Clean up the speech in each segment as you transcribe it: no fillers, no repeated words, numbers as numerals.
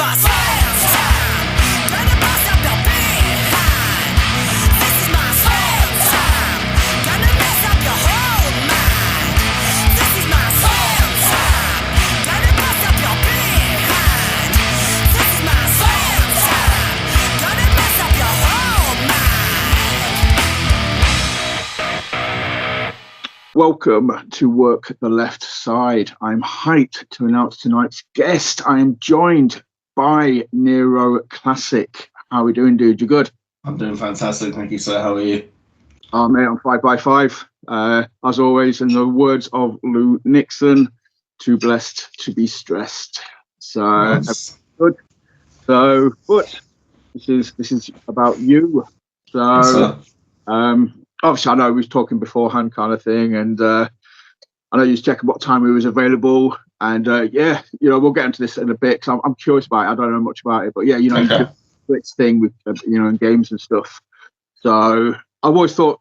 my sales time. Gonna bust up your behind. This is my sales time. Gonna mess up your whole mind. This is my sales time. Gonna bust up your behind. This is my sales time. Gonna mess up your whole mind. Welcome to Work the Left Side. I'm hyped to announce tonight's guest. I am joined by Nero Classic. How are we doing, dude? You good? I'm doing fantastic, thank you, sir. How are you? Oh, mate, I'm 5x5. As always, in the words of Lou Nixon, too blessed to be stressed. So, Nice. good. So, but this is about you. So, Yes, sir. obviously, I know we was talking beforehand, kind of thing, and I know you was checking what time we was available, and yeah, we'll get into this in a bit. Cause I'm curious about it. I don't know much about it, but yeah, you Okay. do this thing with in games and stuff. So I've always thought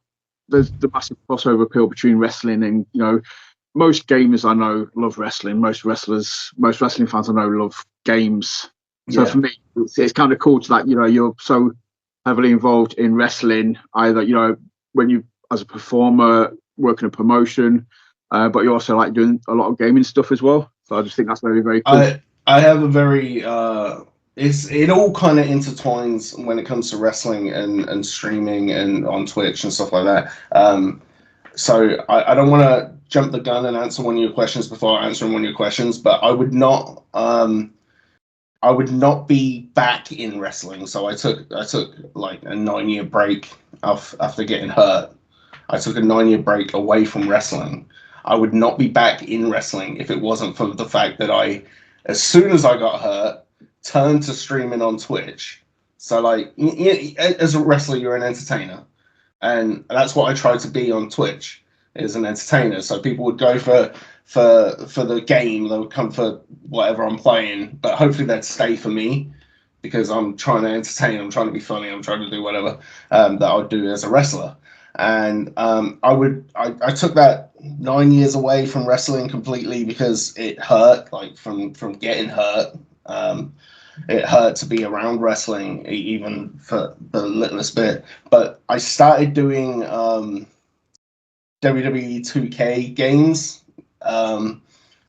there's the massive crossover appeal between wrestling and most gamers I know love wrestling. Most wrestling fans I know love games. So Yeah. for me, it's kind of cool to you're so heavily involved in wrestling, either when you as a performer working a promotion, but you also like doing a lot of gaming stuff as well. So I just think that's very, very cool. I have a very it all kind of intertwines when it comes to wrestling and streaming and on Twitch and stuff like that. So I don't want to jump the gun and answer one of your questions before answering one of your questions, but I would not be back in wrestling. So I took like a 9-year break after getting hurt. I took a 9-year break away from wrestling. I would not be back in wrestling if it wasn't for the fact that as soon as I got hurt, turned to streaming on Twitch. So like, as a wrestler, you're an entertainer. And that's what I tried to be on Twitch, is an entertainer. So people would go for the game, they would come for whatever I'm playing, but hopefully they'd stay for me because I'm trying to entertain, I'm trying to be funny, I'm trying to do whatever that I would do as a wrestler. And I took that 9 years away from wrestling completely because it hurt, like from getting hurt. It hurt to be around wrestling, even for the littlest bit. But I started doing WWE 2K games.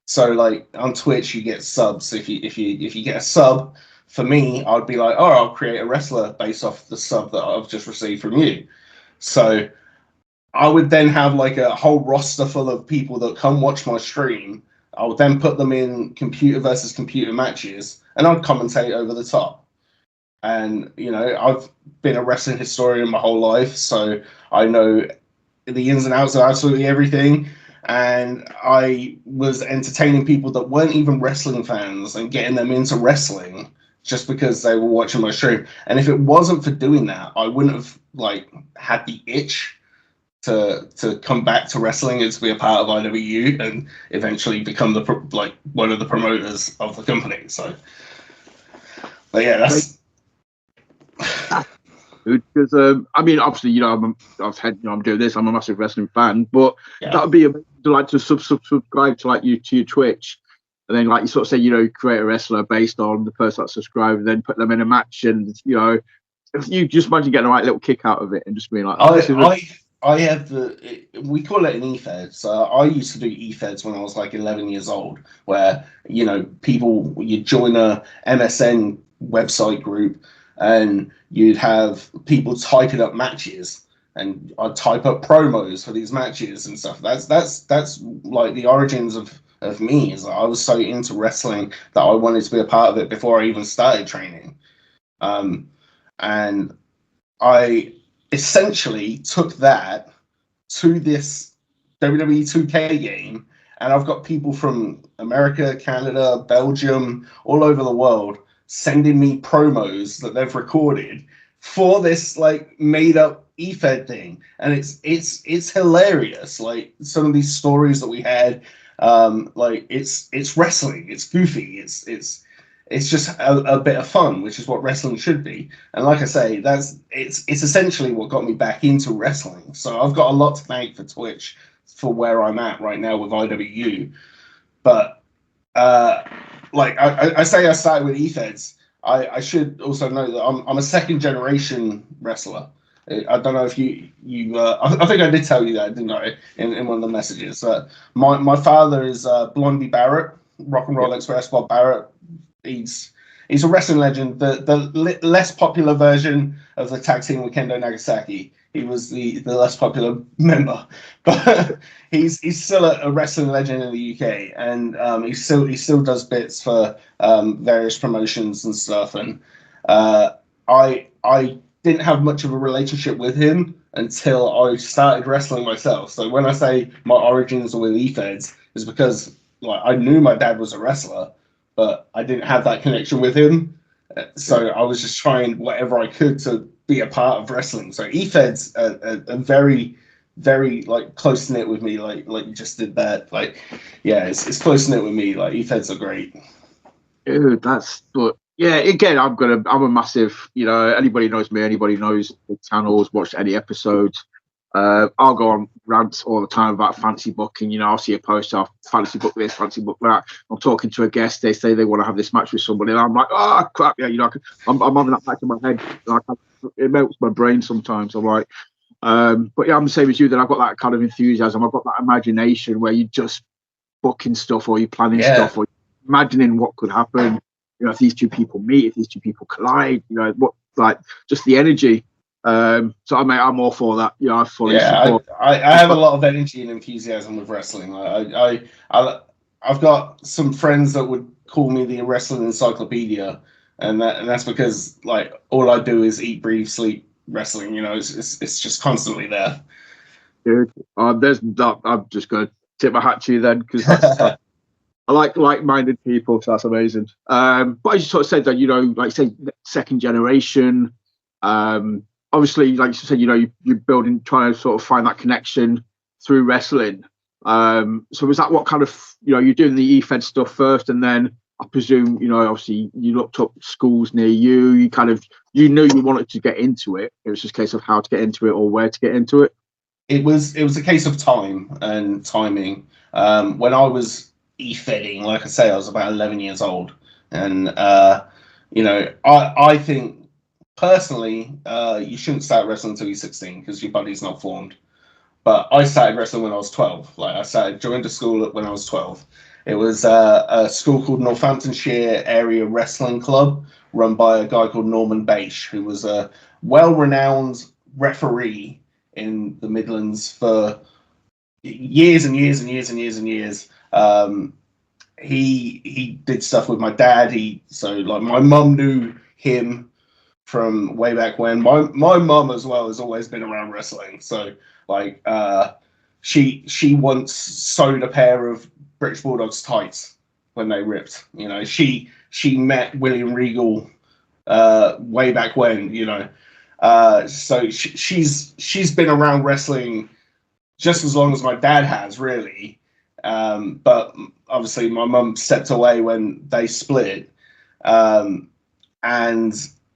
So like on Twitch, you get subs. If you get a sub, for me, I'd be like, oh, I'll create a wrestler based off the sub that I've just received from you. So I would then have like a whole roster full of people that come watch my stream. I would then put them in computer versus computer matches, and I'd commentate over the top. And I've been a wrestling historian my whole life, so I know the ins and outs of absolutely everything. And I was entertaining people that weren't even wrestling fans and getting them into wrestling just because they were watching my stream. And if it wasn't for doing that, I wouldn't have had the itch to come back to wrestling and to be a part of IWU and eventually become one of the promoters of the company. So, but yeah, that's good because obviously I'm doing this. I'm a massive wrestling fan, but yeah. that would be amazing to subscribe to your Twitch, and then you sort of say create a wrestler based on the person that subscribed, and then put them in a match, and if you just imagine getting a right little kick out of it and just being like, I have we call it an Efeds. I used to do Efeds when I was like 11 years old, where you join a MSN website group and you'd have people typing up matches, and I'd type up promos for these matches and stuff. That's like the origins of me, is that I was so into wrestling that I wanted to be a part of it before I even started training. And I essentially took that to this WWE 2K game, and I've got people from America, Canada, Belgium, all over the world sending me promos that they've recorded for this made up Efed thing, and it's hilarious. Like some of these stories that we had, it's wrestling, it's goofy, it's just a bit of fun, which is what wrestling should be. And like I say, it's essentially what got me back into wrestling. So I've got a lot to thank for Twitch for where I'm at right now with IWU. But I say I started with Efeds. I should also note that I'm a second generation wrestler. I don't know if I think I did tell you that, didn't I, in one of the messages. My father is Blondie Barrett, Rock and Roll Express Bob Barrett. He's a wrestling legend. The less popular version of the tag team with Kendo Nagasaki. He was the less popular member, but he's still a wrestling legend in the UK, and he still does bits for various promotions and stuff. And I didn't have much of a relationship with him until I started wrestling myself. So when I say my origins are with Efeds, is because like I knew my dad was a wrestler, but I didn't have that connection with him. So I was just trying whatever I could to be a part of wrestling. So Efeds are very, very like close knit with me, like you just did that. Like, yeah, it's close knit with me. Like Efeds are great. Dude, but yeah, again, I'm a massive, anybody knows me, anybody knows the channels, watched any episodes. I'll go on rants all the time about fancy booking. I'll see a post off fancy book this, fancy book that. I'm talking to a guest, they say they want to have this match with somebody, and I'm like, oh crap, yeah, I'm having that back in my head. It melts my brain sometimes. I'm like, but yeah, I'm the same as you. That I've got that kind of enthusiasm. I've got that imagination where you're just booking stuff, or you're planning stuff, or imagining what could happen. If these two people meet, if these two people collide, what, like, just the energy. So I'm all for that. I fully support. I have a lot of energy and enthusiasm with wrestling. I've got some friends that would call me the wrestling encyclopedia, and that's because like all I do is eat, breathe, sleep wrestling. It's just constantly there. Dude, there's that. I'm just gonna tip my hat to you then, because that's. I like-minded people, so that's amazing. But as you sort of said that, like you say, second generation. Obviously, like you said, you're building, trying to sort of find that connection through wrestling. So was that what kind of, you're doing the Efed stuff first, and then I presume, obviously you looked up schools near you. You knew you wanted to get into it. It was just a case of how to get into it or where to get into it. It was a case of time and timing. When I was Efedding, like I say, I was about 11 years old, and I think personally you shouldn't start wrestling until you're 16 because your body's not formed. But I started wrestling when I was 12. Like I joined a school when I was 12. It was a school called Northamptonshire Area Wrestling Club, run by a guy called Norman Bache, who was a well-renowned referee in the Midlands for years and years and years and years and years. He did stuff with my dad. My mum knew him from way back when. My mum as well has always been around wrestling. So like she once sewed a pair of British Bulldogs tights when they ripped. She met William Regal way back when. So she's been around wrestling just as long as my dad has, really. But obviously my mum stepped away when they split, and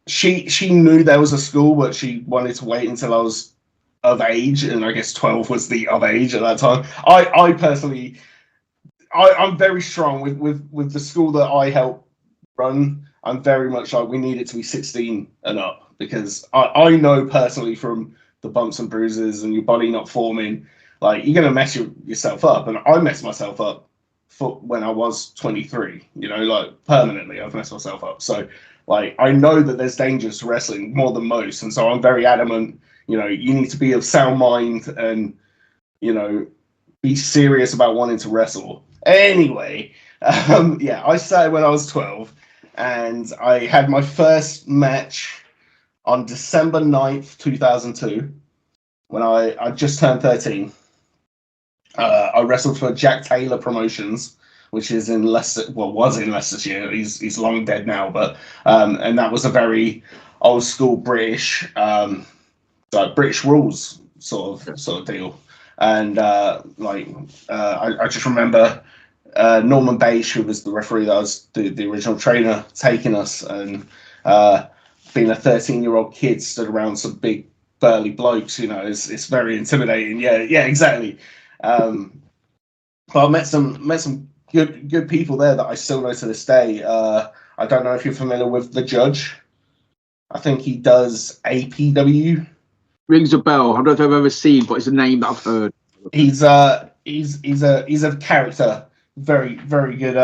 she knew there was a school, but she wanted to wait until I was of age, and I guess 12 was the of age at that time. I personally, I'm very strong with the school that I help run. I'm very much like, we need it to be 16 and up, because I know personally from the bumps and bruises and your body not forming, like, you're going to mess yourself up. And I messed myself up when I was 23, like permanently I've messed myself up. So like, I know that there's dangers to wrestling more than most. And so I'm very adamant, you need to be of sound mind and, be serious about wanting to wrestle. Anyway, I started when I was 12, and I had my first match on December 9th, 2002, when I just turned 13. I wrestled for Jack Taylor Promotions, which is in Leicester. Well, was in Leicestershire. He's long dead now, but and that was a very old school British, like British rules sort of deal. And I just remember Norman Bache, who was the referee that was the original trainer, taking us, and being a 13-year-old kid stood around some big burly blokes. It's very intimidating. Yeah, exactly. But I met some good people there that I still know to this day. I don't know if you're familiar with the Judge. I think he does APW. Rings a bell. I don't know if I've ever seen, but it's a name that I've heard. He's a character, very very good.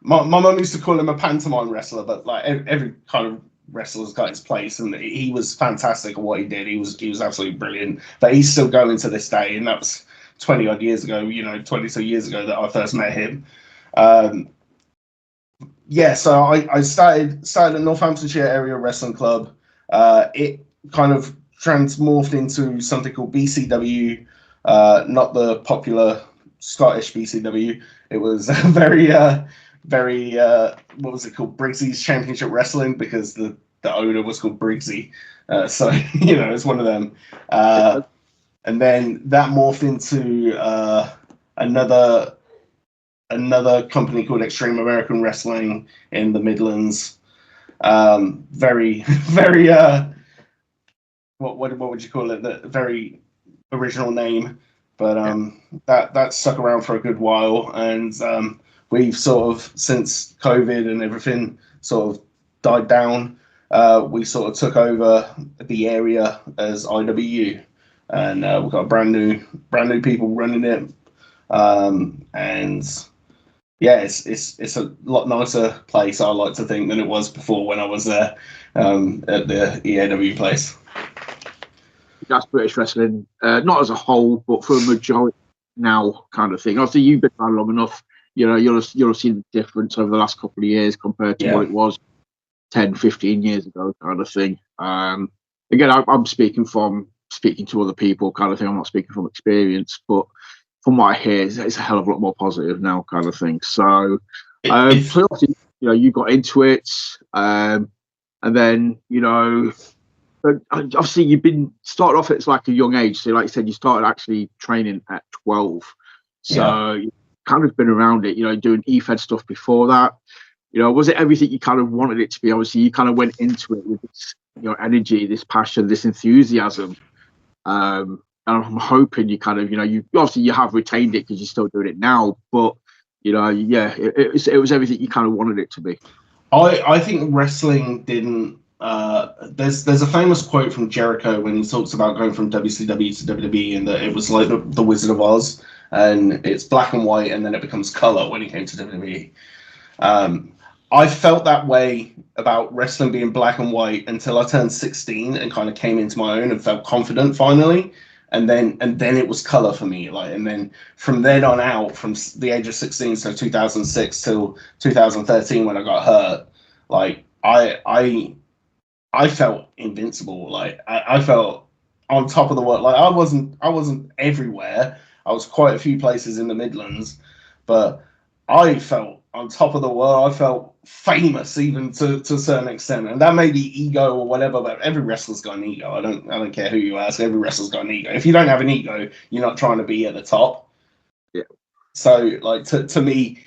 My mum used to call him a pantomime wrestler, but like every kind of wrestler's got his place, and he was fantastic at what he did. He was absolutely brilliant. But he's still going to this day, and that was 20 odd years ago. 22 years ago that I first met him. So I started at Northamptonshire Area Wrestling Club. It kind of transmorphed into something called BCW, not the popular Scottish BCW. It was very what was it called? Briggsy's Championship Wrestling, because the owner was called Briggsy. So it's one of them. And then that morphed into another company called Extreme American Wrestling in the Midlands. Very very what would you call it? The very original name, but that stuck around for a good while, and we've sort of, since COVID and everything sort of died down, we sort of took over the area as IWU, and we've got brand new people running it, and yeah, it's a lot nicer place, I like to think, than it was before when I was there at the EAW place. That's British wrestling, not as a whole, but for a majority now, kind of thing. Obviously, you've been around long enough. You'll have seen the difference over the last couple of years compared to what it was 10, 15 years ago, kind of thing. Again, I'm speaking to other people, kind of thing. I'm not speaking from experience, but from what I hear, it's a hell of a lot more positive now, kind of thing. So, so obviously, you got into it, and then but obviously you've been started off at like a young age. So, like you said, you started actually training at 12. So you've kind of been around it, doing Efed stuff before that. Was it everything you kind of wanted it to be? Obviously, you kind of went into it with this, energy, this passion, this enthusiasm. And I'm hoping you kind of, you obviously you have retained it because you're still doing it now. But it was everything you kind of wanted it to be. I think wrestling didn't. There's a famous quote from Jericho when he talks about going from WCW to WWE, and that it was like the Wizard of Oz, and it's black and white, and then it becomes color when he came to WWE. I felt that way about wrestling being black and white until I turned 16 and kind of came into my own and felt confident finally. And then it was color for me. And then from then on out, from the age of 16, so 2006 till 2013 when I got hurt, I felt invincible. I felt on top of the world. I wasn't everywhere. I was quite a few places in the Midlands, but I felt on top of the world. I felt famous, even to a certain extent, and that may be ego or whatever. But every wrestler's got an ego. I don't care who you ask. Every wrestler's got an ego. If you don't have an ego, you're not trying to be at the top. Yeah. So to me,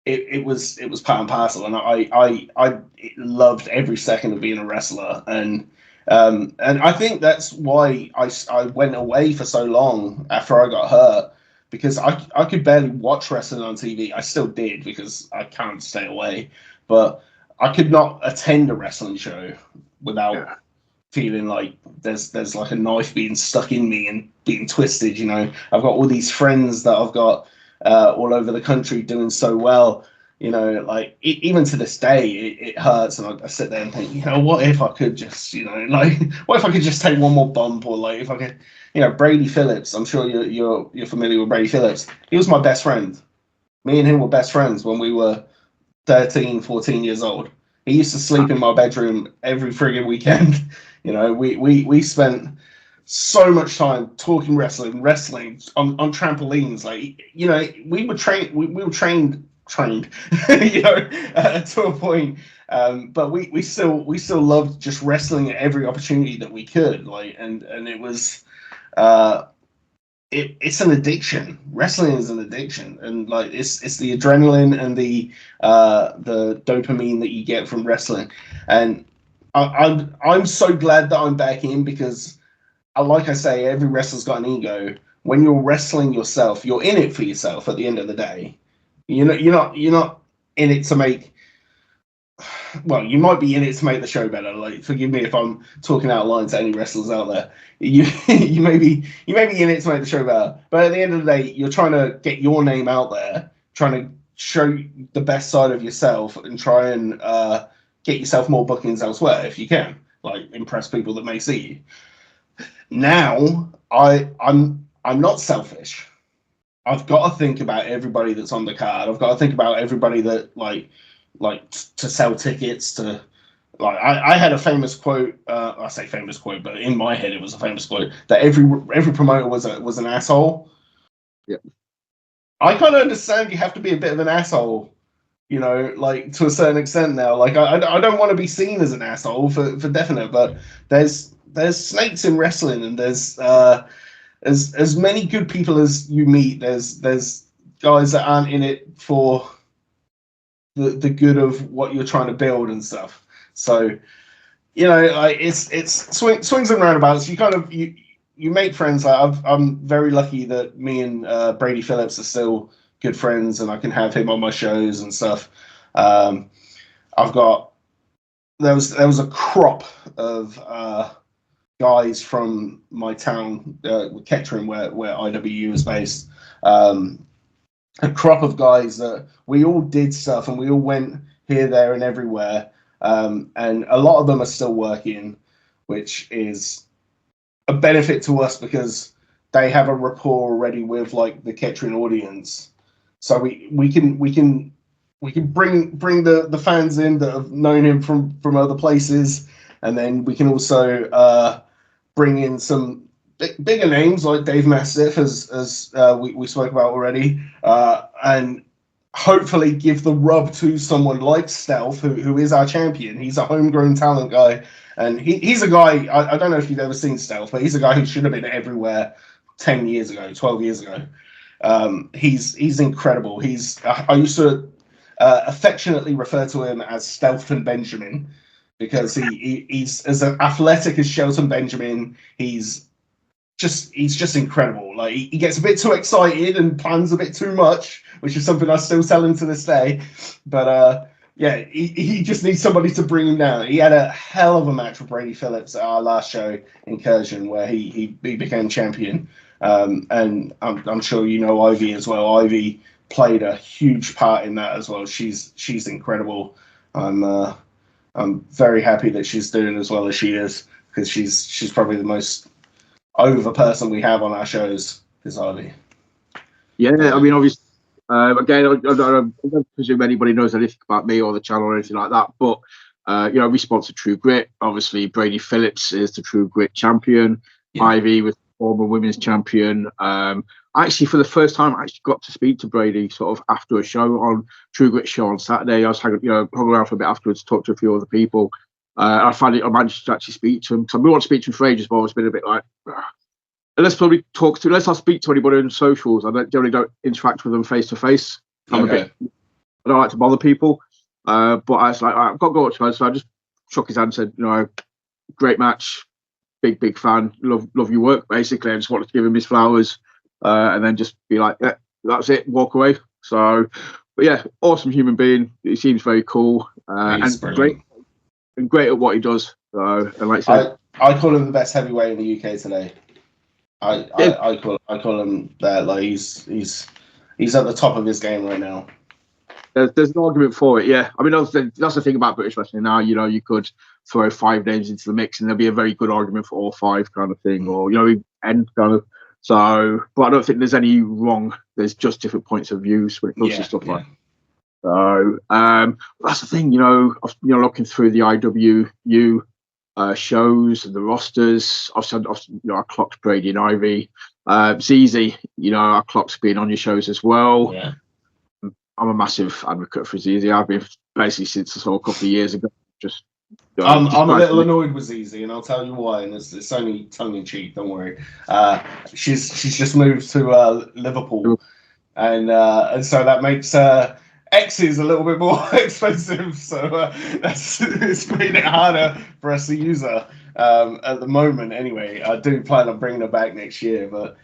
it was part and parcel, and I loved every second of being a wrestler, and I think that's why I went away for so long after I got hurt, because I could barely watch wrestling on TV. I still did because I can't stay away, but I could not attend a wrestling show without feeling like there's like a knife being stuck in me and being twisted. I've got all these friends that I've got all over the country doing so well. Even to this day, it hurts, and I sit there and think, what if I could just, what if I could just take one more bump, or if I could, Brady Phillips. I'm sure you're familiar with Brady Phillips. He was my best friend. Me and him were best friends when we were 13, 14 years old. He used to sleep in my bedroom every friggin' weekend. We spent so much time talking wrestling on trampolines. We were trained to a point, but we still loved just wrestling at every opportunity that we could, and it was it's an addiction. Wrestling is an addiction, and it's the adrenaline and the dopamine that you get from wrestling. And I'm so glad that I'm back in, because like I say, every wrestler's got an ego. When you're wrestling yourself, you're in it for yourself at the end of the day. You're not in it to make well, you might be in it to make the show better. Like, forgive me if I'm talking out of line to any wrestlers out there. You you may be in it to make the show better, but at the end of the day, you're trying to get your name out there, trying to show the best side of yourself, and try and get yourself more bookings elsewhere if you can. Like, impress people that may see you. Now, I'm not selfish. I've got to think about everybody that's on the card. I've got to think about everybody that like to sell tickets to. Like, I had a famous quote. I say famous quote, but in my head it was a famous quote that every promoter was an asshole. Yeah. I kind of understand you have to be a bit of an asshole, you know, like to a certain extent now. Like I don't want to be seen as an asshole for definite, but there's snakes in wrestling, and there's as many good people as you meet. There's guys that aren't in it for the good of what you're trying to build and stuff. So, you know, like it's swings and roundabouts. You kind of you make friends. Like I'm very lucky that me and Brady Phillips are still good friends, and I can have him on my shows and stuff. I've got there was a crop of guys from my town, Kettering, where IWU is based. A crop of guys that we all did stuff, and we all went here, there, and everywhere. And a lot of them are still working, which is a benefit to us because they have a rapport already with like the Kettering audience. So we can bring the fans in that have known him from other places, and then we can also bring in some bigger names like Dave Mastiff, as we spoke about already, and hopefully give the rub to someone like Stealth, who is our champion. He's a homegrown talent guy, and he's a guy, I don't know if you've ever seen Stealth, but he's a guy who should have been everywhere 10 years ago, 12 years ago. He's incredible. I used to affectionately refer to him as Stealthton Benjamin, because he's as athletic as Shelton Benjamin. He's just incredible. Like, he gets a bit too excited and plans a bit too much, which is something I still tell him to this day. But yeah, he just needs somebody to bring him down. He had a hell of a match with Brady Phillips at our last show, Incursion, where he became champion. And I'm sure you know Ivy as well. Ivy played a huge part in that as well. She's incredible. I'm very happy that she's doing as well as she is, because she's probably the most over person we have on our shows, is Ivy. Yeah, I mean, obviously, again, I don't presume anybody knows anything about me or the channel or anything like that, but you know, we sponsor True Grit. Obviously, Brady Phillips is the True Grit champion. Yeah. Ivy was former women's champion. Actually, for the first time, I actually got to speak to Brady sort of after a show on True Grit show on Saturday. I was hung around for a bit afterwards, talked to a few other people. I managed to actually speak to him. So we want to speak to him for ages, but I've been a bit like, unless I speak to anybody on socials, I generally don't interact with them face to face. I don't like to bother people. But I was like, all right, I've got to go watch it. So I just shook his hand and said, you know, great match, big fan, love your work, basically. I just wanted to give him his flowers, and then just be like, yeah, that's it, walk away. So, but yeah, awesome human being. He seems very cool, and great at what he does. So, and like I said, I call him the best heavyweight in the UK today. I call him that. Like, he's at the top of his game right now. There's an argument for it, yeah. I mean, that's the thing about British wrestling now. You know, you could throw 5 names into the mix, and there'll be a very good argument for all 5, kind of thing, or, you know, end kind of. So, but I don't think there's any wrong. There's just different points of views when it comes to stuff like that. So that's the thing, you know, looking through the IWU shows and the rosters. I clocked Brady and Ivy. ZZ, you know, I clocked being on your shows as well. Yeah. I'm a massive advocate for ZZ. I've been basically since I saw a couple of years ago. I'm a little annoyed with ZZ, and I'll tell you why. And it's only tongue in cheek. Don't worry. She's just moved to Liverpool, and so that makes X's a little bit more expensive. So it's made it harder for us to use her at the moment. Anyway, I do plan on bringing her back next year, but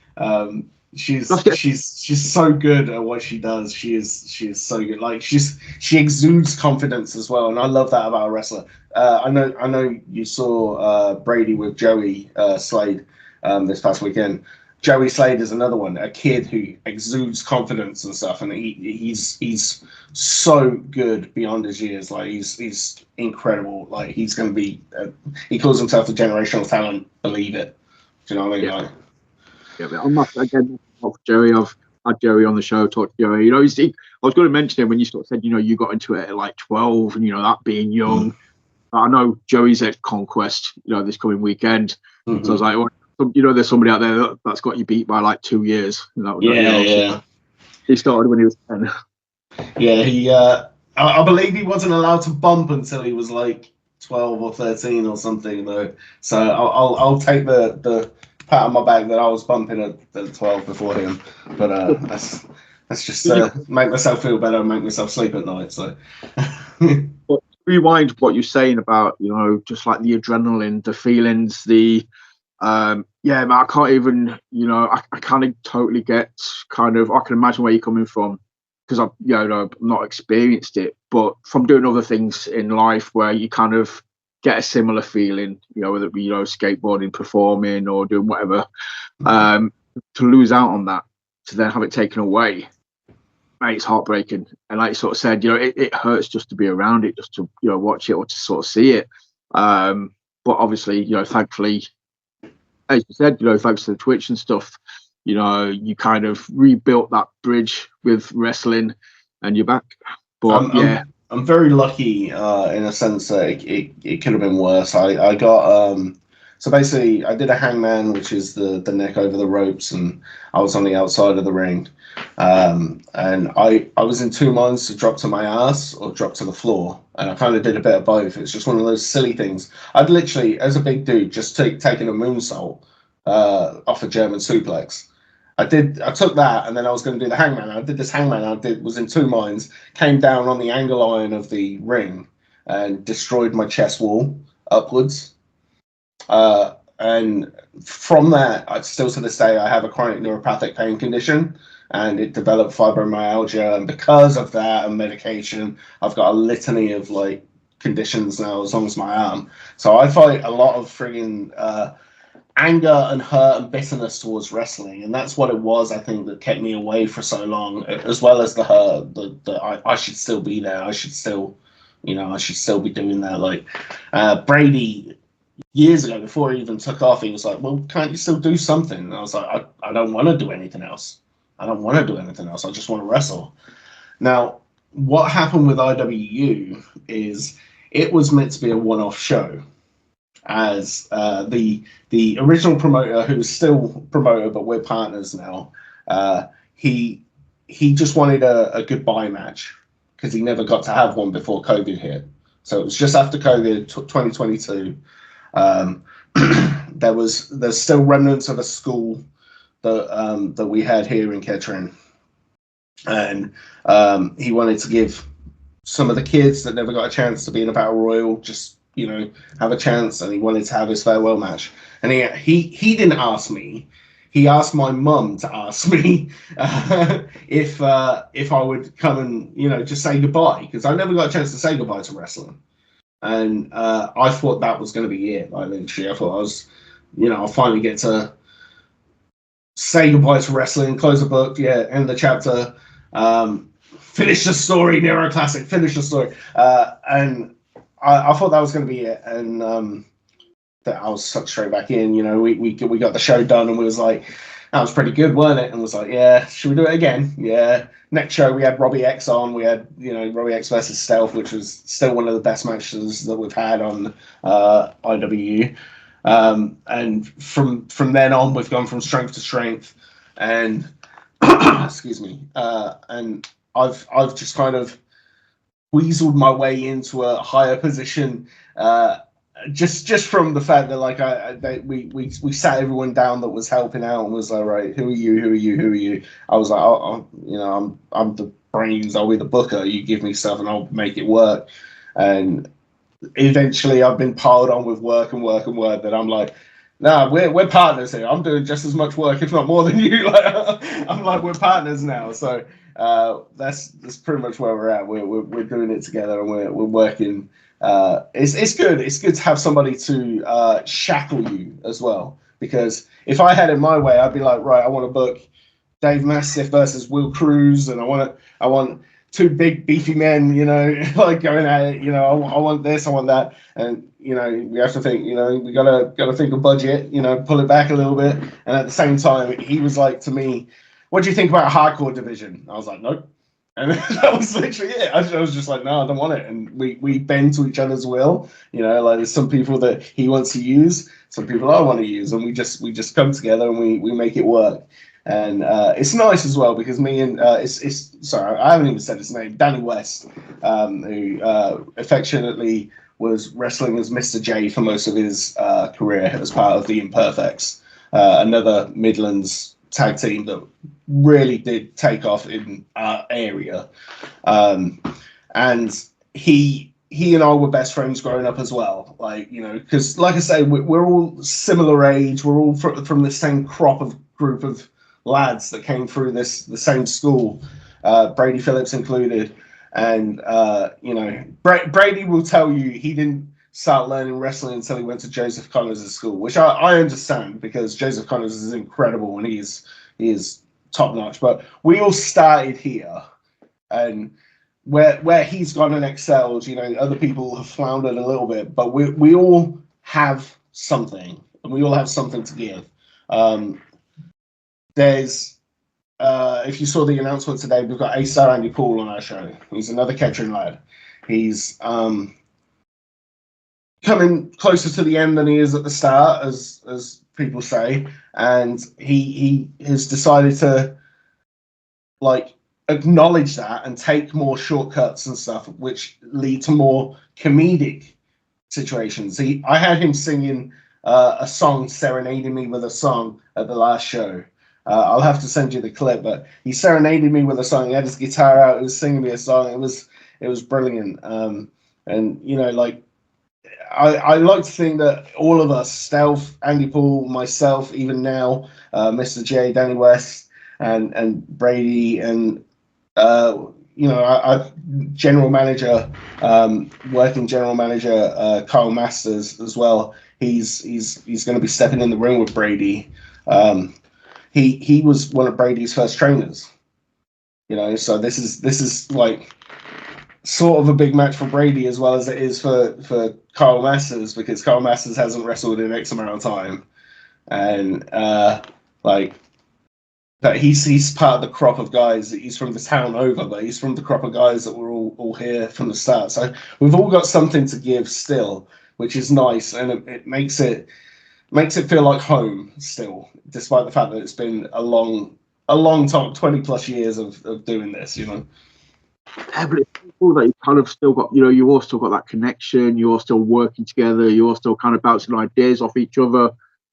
She's so good at what she does. She is so good. Like she exudes confidence as well, and I love that about a wrestler. I know you saw Brady with Joey Slade this past weekend. Joey Slade is another one, a kid who exudes confidence and stuff, and he's so good beyond his years. Like he's incredible. Like he's going to be. He calls himself a generational talent. Believe it. Do you know what I mean? Yeah. Like, Yeah, but I'm not again. Joey, I've had Joey on the show, talked to Joey. You know, I was going to mention him when you sort of said, you know, you got into it at like 12, and you know that being young. I know Joey's at Conquest, you know, this coming weekend. So I was like, well, you know, there's somebody out there that's got you beat by like 2 years. Yeah. He started when he was 10. Yeah, I believe he wasn't allowed to bump until he was like 12 or 13 or something though. So I'll take the pat on my back that I was bumping at 12 before him. But that's just make myself feel better and make myself sleep at night. So But rewind what you're saying about, you know, just like the adrenaline, the feelings, the man, I can't even, you know, I kind of totally get kind of, I can imagine where you're coming from, because I've, you know, not experienced it, but from doing other things in life where you kind of get a similar feeling, you know, whether it be, you know, skateboarding, performing, or doing whatever, to lose out on that, to then have it taken away, mate, it's heartbreaking. And like you sort of said, you know, it hurts just to be around it, just to, you know, watch it or to sort of see it. But obviously, you know, thankfully, as you said, you know, thanks to the Twitch and stuff, you know, you kind of rebuilt that bridge with wrestling, and you're back. But I'm very lucky in a sense that it could have been worse. I got so basically I did a hangman, which is the neck over the ropes, and I was on the outside of the ring, and I was in two minds to drop to my ass or drop to the floor, and I kind of did a bit of both. It's just one of those silly things. I'd literally, as a big dude, just taken a moonsault off a German suplex. I took that, and then I was going to do the hangman. I did this hangman. Was in two minds, came down on the angle iron of the ring and destroyed my chest wall upwards. And from that, still to this day, I have a chronic neuropathic pain condition, and it developed fibromyalgia. And because of that and medication, I've got a litany of like conditions now, as long as my arm. So I fight a lot of friggin' anger and hurt and bitterness towards wrestling, and that's what it was, I think, that kept me away for so long, as well as the hurt that I should still be there. I should still be doing that. Like Brady, years ago, before he even took off, he was like, well, can't you still do something? And I was like, I don't want to do anything else. I just want to wrestle. Now, what happened with IWU is it was meant to be a one-off show, as the original promoter, who's still promoter, but we're partners now, he just wanted a goodbye match, because he never got to have one before COVID hit. So it was just after COVID, 2022. There's still remnants of a school that we had here in Kettering, and he wanted to give some of the kids that never got a chance to be in a battle royal just, you know, have a chance, and he wanted to have his farewell match. And he didn't ask me. He asked my mum to ask me if I would come and, you know, just say goodbye, because I never got a chance to say goodbye to wrestling. And I thought that was going to be it. Like, literally, I thought I'll finally get to say goodbye to wrestling, close the book, end the chapter, finish the story, Nero Classic, finish the story. And I thought that was going to be it, and that I was sucked straight back in. You know, we got the show done, and we was like, that was pretty good, wasn't it? And was like, yeah, should we do it again? Yeah. Next show we had Robbie X on. We had, you know, Robbie X versus Stealth, which was still one of the best matches that we've had on IWU. And from then on, we've gone from strength to strength, and excuse me, and I've just kind of weaseled my way into a higher position, just from the fact that, like, we sat everyone down that was helping out and was like, right, who are you? I was like, I'm the brains, I'll be the booker, you give me stuff and I'll make it work. And eventually I've been piled on with work that I'm like, Nah, we're partners here. I'm doing just as much work, if not more than you. Like, I'm like, we're partners now. So that's pretty much where we're at. We're doing it together, and we're working. It's good. It's good to have somebody to shackle you as well. Because if I had it my way, I'd be like, right, I want to book Dave Mastiff versus Will Cruz, and I want two big beefy men, you know, like going at it. You know, I want this, I want that, and you know, we have to think. You know, we gotta think of budget. You know, pull it back a little bit. And at the same time, he was like to me, "What do you think about a hardcore division?" I was like, "Nope." And that was literally it. I was just like, no, I don't want it. And we bend to each other's will. You know, like there's some people that he wants to use, some people I want to use, and we just come together and we make it work. And it's nice as well because me and sorry, I haven't even said his name, Danny West, who affectionately was wrestling as Mr. J for most of his career as part of the Imperfects, another Midlands tag team that really did take off in our area. And he and I were best friends growing up as well. Like, you know, because like I say, we're all similar age. We're all from the same group of lads that came through the same school, Brady Phillips included. And, you know, Brady will tell you he didn't start learning wrestling until he went to Joseph Connors' school, which I understand because Joseph Connors is incredible and he is top notch. But we all started here, and where he's gone and excelled, you know, other people have floundered a little bit, but we all have something, and we all have something to give. There's if you saw the announcement today, we've got A-Star Andy Poole on our show. He's another Kettering lad. He's coming closer to the end than he is at the start, as people say, and he has decided to like acknowledge that and take more shortcuts and stuff, which lead to more comedic situations. I had him singing a song, serenading me with a song at the last show. I'll have to send you the clip, but he serenaded me with a song. He had his guitar out. He was singing me a song. It was brilliant. And you know, like I like to think that all of us, Stealth, Andy Poole, myself, even now, Mr. J, Danny West, and Brady, and you know, our general manager, working general manager, Kyle Masters as well. He's going to be stepping in the ring with Brady. He was one of Brady's first trainers, you know, so this is like sort of a big match for Brady as well as it is for Kyle Masters, because Kyle Masters hasn't wrestled in X amount of time, and like that he's part of the crop of guys. He's from the town over, but he's from the crop of guys that were all here from the start. So we've all got something to give still, which is nice, and it makes it feel like home still, despite the fact that it's been a long time, 20 plus years of doing this, you know. Yeah, but it's cool that you kind of still got, you know, you all still got that connection, you're all still working together, you're all still kind of bouncing ideas off each other,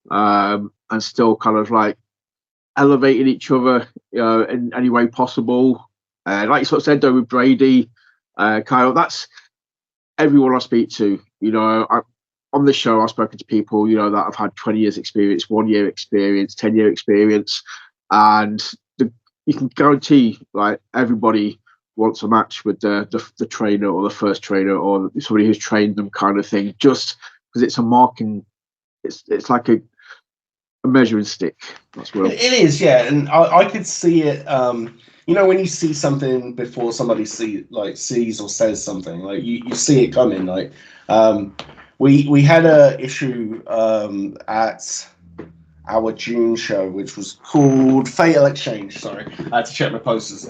and still kind of like elevating each other in any way possible. Like you sort of said though with Brady, Kyle, that's everyone I speak to. You know, on this show I've spoken to people, you know, that have had 20 years experience, 1 year experience, 10-year experience, and you can guarantee like everybody wants a match with the trainer or the first trainer or somebody who's trained them, kind of thing, just because it's a marking, it's like a measuring stick. That's what it is, yeah. And I could see it. You know, when you see something before somebody sees or says something, like you see it coming. Like we had a issue at our June show, which was called Fatal Exchange. Sorry, I had to check my posters.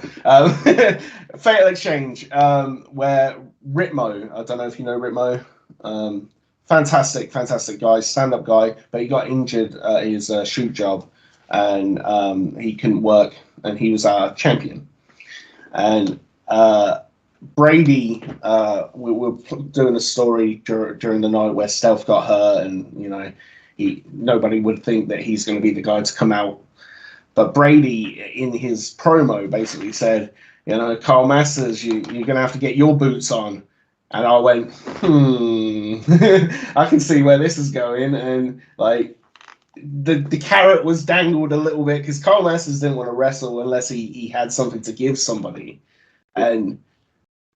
Fatal Exchange, where Ritmo, I don't know if you know Ritmo, fantastic guy, stand-up guy, but he got injured at his shoot job, and he couldn't work, and he was our champion. And Brady, we were doing a story during the night where Stealth got hurt, and you know, nobody would think that he's going to be the guy to come out. But Brady, in his promo, basically said, you know, Kyle Masters, you're going to have to get your boots on. And I went, I can see where this is going. And like, the carrot was dangled a little bit because Carl Masters didn't want to wrestle unless he had something to give somebody. And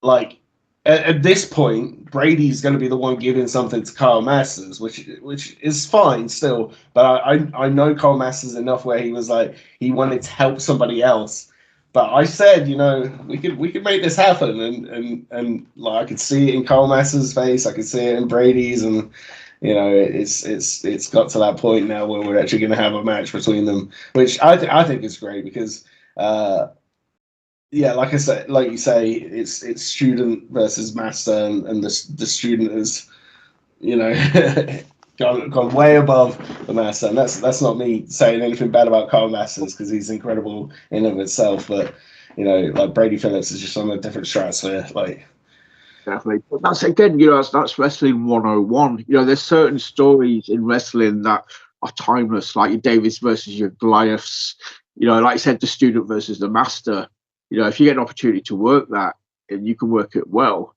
like at this point, Brady's going to be the one giving something to Carl Masters, which is fine still. But I know Carl Masters enough where he was like he wanted to help somebody else. But I said, you know, we could make this happen, and like I could see it in Carl Masters' face, I could see it in Brady's, and you know, it's got to that point now where we're actually going to have a match between them, which I think is great because. Yeah, like I said, like you say, it's student versus master, and the student is, you know, gone way above the master, and that's not me saying anything bad about Carl Masters because he's incredible in and of itself, but you know, like Brady Phillips is just on a different stratosphere, like. Definitely. But that's again, you know, that's wrestling 101. You know, there's certain stories in wrestling that are timeless, like your Davis versus your Goliaths. You know, like I said, the student versus the master. You know, if you get an opportunity to work that and you can work it well,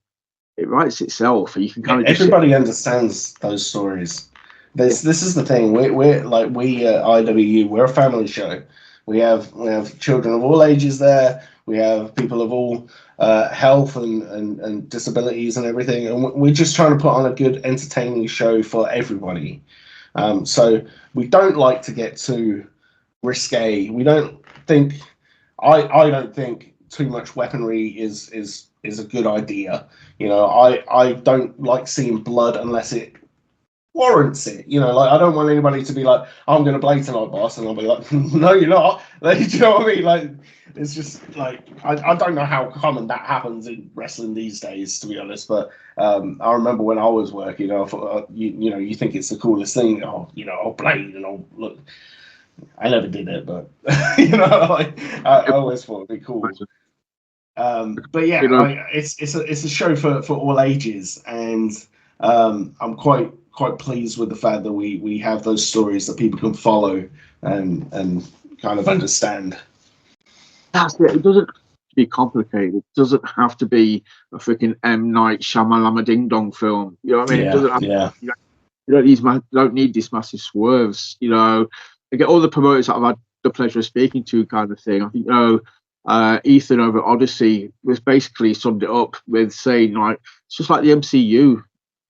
it writes itself. And you can kind of everybody understands those stories. This is the thing. We're like we at IWU. We're a family show. We have children of all ages there. We have people of all health and disabilities and everything. And we're just trying to put on a good, entertaining show for everybody. So we don't like to get too risque. We don't think. I don't think too much weaponry is a good idea. You know, I don't like seeing blood unless it warrants it. You know, like I don't want anybody to be like, I'm going to play tonight, boss, and I'll be like, no, you're not. Like, do you know what I mean? Like, it's just like I don't know how common that happens in wrestling these days, to be honest. But I remember when I was working, I thought, you know, you think it's the coolest thing. Oh, you know, I'll blade and I'll look. I never did it, but you know, like I always thought it'd be cool. But yeah, you know, it's a show for all ages, and I'm quite pleased with the fact that we have those stories that people can follow and kind of understand. that's it. It doesn't be complicated. It doesn't have to be a freaking M. Night Shyamalama Ding Dong film. You know what I mean? Yeah, it doesn't have yeah. You don't need these massive swerves. You know, I get all the promoters that I've had the pleasure of speaking to, kind of thing. I think, you know, Ethan over at Odyssey was basically summed it up with saying, like, it's just like the MCU.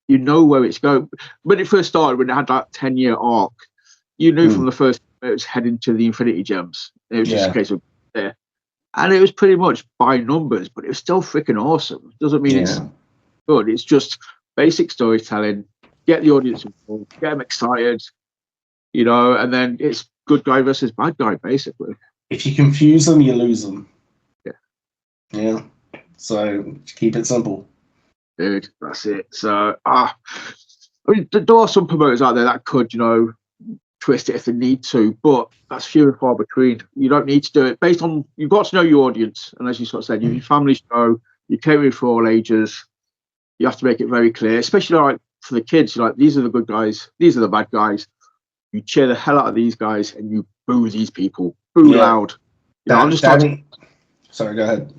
You know where it's going. When it first started, when it had that 10-year arc, you knew from the first it was heading to the Infinity Gems. It was just a case of there. And it was pretty much by numbers, but it was still freaking awesome. It doesn't mean it's good. It's just basic storytelling. Get the audience involved, get them excited, you know, and then it's good guy versus bad guy, basically. If you confuse them, you lose them. Yeah. Yeah. So keep it simple. Dude, that's it. So, I mean, there are some promoters out there that could, you know, twist it if they need to, but that's few and far between. You don't need to do it based on, you've got to know your audience. And as you sort of said, your family show, you're catering for all ages. You have to make it very clear, especially like for the kids. You're like, these are the good guys, these are the bad guys. You cheer the hell out of these guys and you boo these people. Boo loud. You know, I'm just Danny, sorry, go ahead.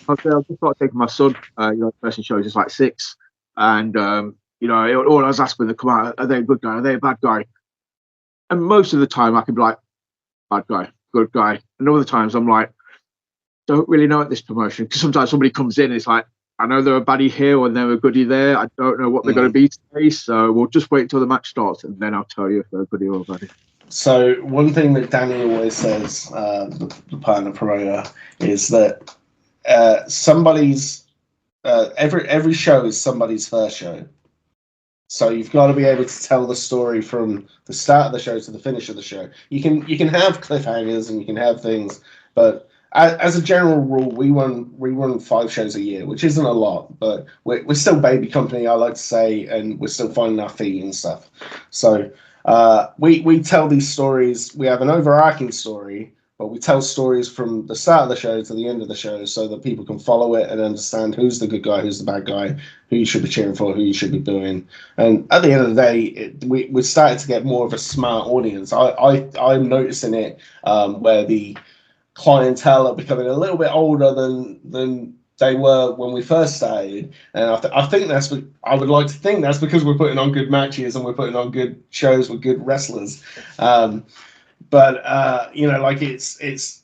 I've just started taking my son, you know, person shows is like 6. And, you know, all I was asking when they come out, are they a good guy? Are they a bad guy? And most of the time I can be like, bad guy, good guy. And other times I'm like, don't really know at this promotion. Because sometimes somebody comes in and it's like, I know they're a baddie here and they're a goodie there. I don't know what they're going to be today. So we'll just wait until the match starts and then I'll tell you if they're a goodie or a baddie. So one thing that Danny always says, the partner promoter, is that somebody's every show is somebody's first show. So you've got to be able to tell the story from the start of the show to the finish of the show. You can have cliffhangers and you can have things, but as a general rule, we run 5 shows a year, which isn't a lot, but we're still baby company, I like to say, and we're still finding our feet and stuff. So we tell these stories. We have an overarching story, but we tell stories from the start of the show to the end of the show so that people can follow it and understand who's the good guy, who's the bad guy, who you should be cheering for, who you should be booing. And at the end of the day, we're starting to get more of a smart audience. I'm noticing it where the clientele are becoming a little bit older than they were when we first started, and I think I would like to think that's because we're putting on good matches and we're putting on good shows with good wrestlers. But you know, like it's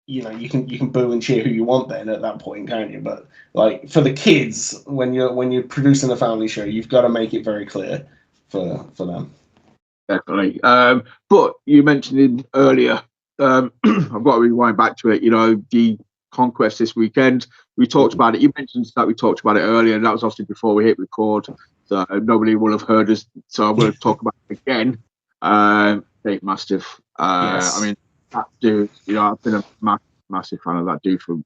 you know, you can boo and cheer who you want then at that point, can't you? But like for the kids, when you're producing a family show, you've got to make it very clear for them. Definitely. But you mentioned it earlier. I've got to rewind back to it. You know, the Conquest this weekend. We talked about it. You mentioned that we talked about it earlier, and that was obviously before we hit record. So nobody will have heard us. So I'm going to talk about it again. Dave Mastiff. Yes. I mean, that dude. You know, I've been a massive fan of that dude for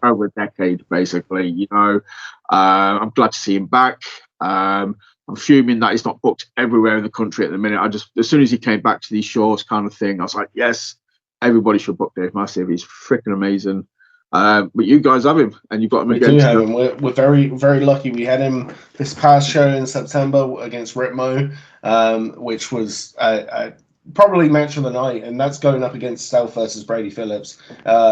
over a decade, basically. You know, I'm glad to see him back. I'm fuming that he's not booked everywhere in the country at the minute. As soon as he came back to these shows, kind of thing, I was like, yes, everybody should book Dave Mastiff. He's freaking amazing. But you guys have him, and you've got him We again. do have him. We're very, very lucky. We had him this past show in September against Ritmo, which was probably match of the night, and that's going up against Stealth versus Brady Phillips.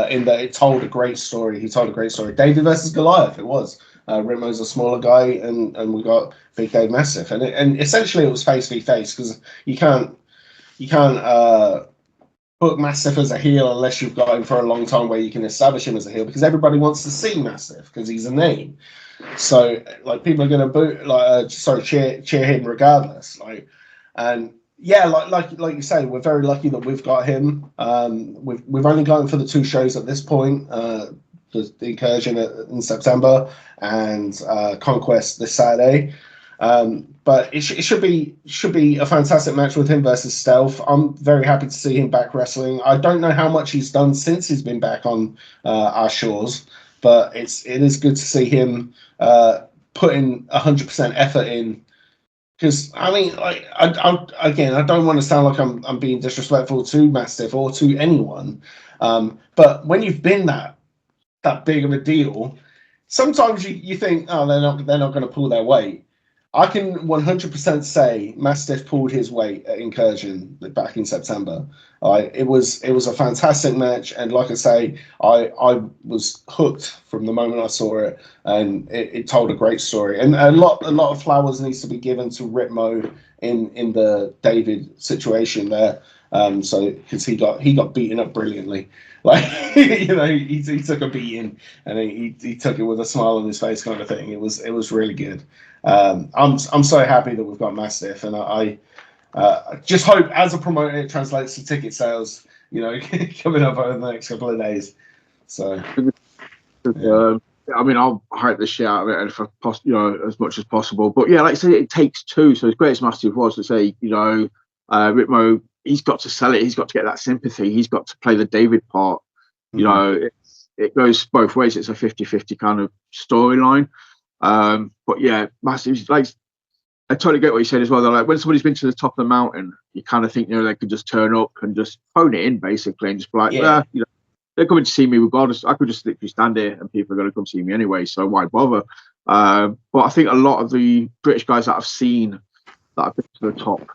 In that it told a great story. He told a great story. David versus Goliath. It was. Ritmo's a smaller guy, and we got Big Dave Mastiff, and essentially it was face v face because you can't book Mastiff as a heel unless you've got him for a long time where you can establish him as a heel, because everybody wants to see Mastiff because he's a name. So like people are going to cheer him regardless. Like, and yeah, like you say, we're very lucky that we've got him. We've only got him for the 2 shows at this point. The Incursion in September and Conquest this Saturday. But it should be a fantastic match with him versus Stealth. I'm very happy to see him back wrestling. I don't know how much he's done since he's been back on our shores, but it is good to see him putting 100% effort in. Because I mean, like, I don't want to sound like I'm being disrespectful to Mastiff or to anyone, but when you've been that big of a deal, sometimes you think, oh, they're not going to pull their weight. I can 100% say Mastiff pulled his weight at Incursion back in September. It was a fantastic match, and like I say, I was hooked from the moment I saw it, and it told a great story. And a lot of flowers needs to be given to Ritmo in the David situation there. So because he got beaten up brilliantly. Like, you know, he took a beating and he took it with a smile on his face, kind of thing. It was really good. I'm so happy that we've got Mastiff, and I just hope as a promoter it translates to ticket sales, you know, coming up over the next couple of days. So, yeah. I mean, I'll hype the shit out of it if you know, as much as possible. But yeah, like I say, it takes 2. So as great as Mastiff was to say, you know, Ritmo, he's got to sell it. He's got to get that sympathy. He's got to play the David part. You know, it goes both ways. It's a 50-50 kind of storyline. But yeah, Mastiff, like, I totally get what you said as well. They're like, when somebody's been to the top of the mountain, you kind of think, you know, they could just turn up and just phone it in, basically, and just be like, you know, they're coming to see me regardless. I could just literally stand here and people are going to come see me anyway, so why bother? But I think a lot of the British guys that I've seen that have been to the top,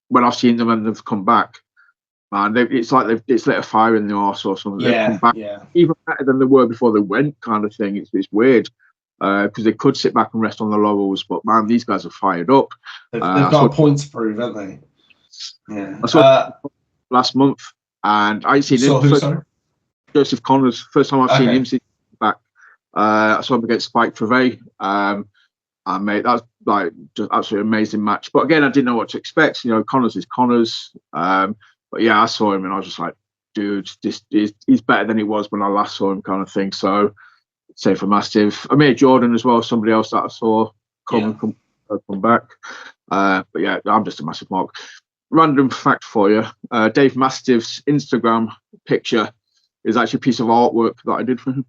when I've seen them and they've come back, man, it's like it's lit a fire in the arse or something. They've come back even better than they were before they went, kind of thing. It's weird. Because they could sit back and rest on the laurels, but man, these guys are fired up. They've got a point to prove, haven't they? Yeah. I saw last month, and I seen him. Joseph Connors, first time I've seen him since back. I saw him against Spike Trevay. And mate, that was like just absolutely amazing match. But again, I didn't know what to expect. You know, Connors is Connors. But yeah, I saw him and I was just like, dude, he's better than he was when I last saw him, kind of thing. So. Same for Mastiff. I made Jordan as well, somebody else that I saw come back. But yeah, I'm just a massive mark. Random fact for you: Dave Mastiff's Instagram picture is actually a piece of artwork that I did for him.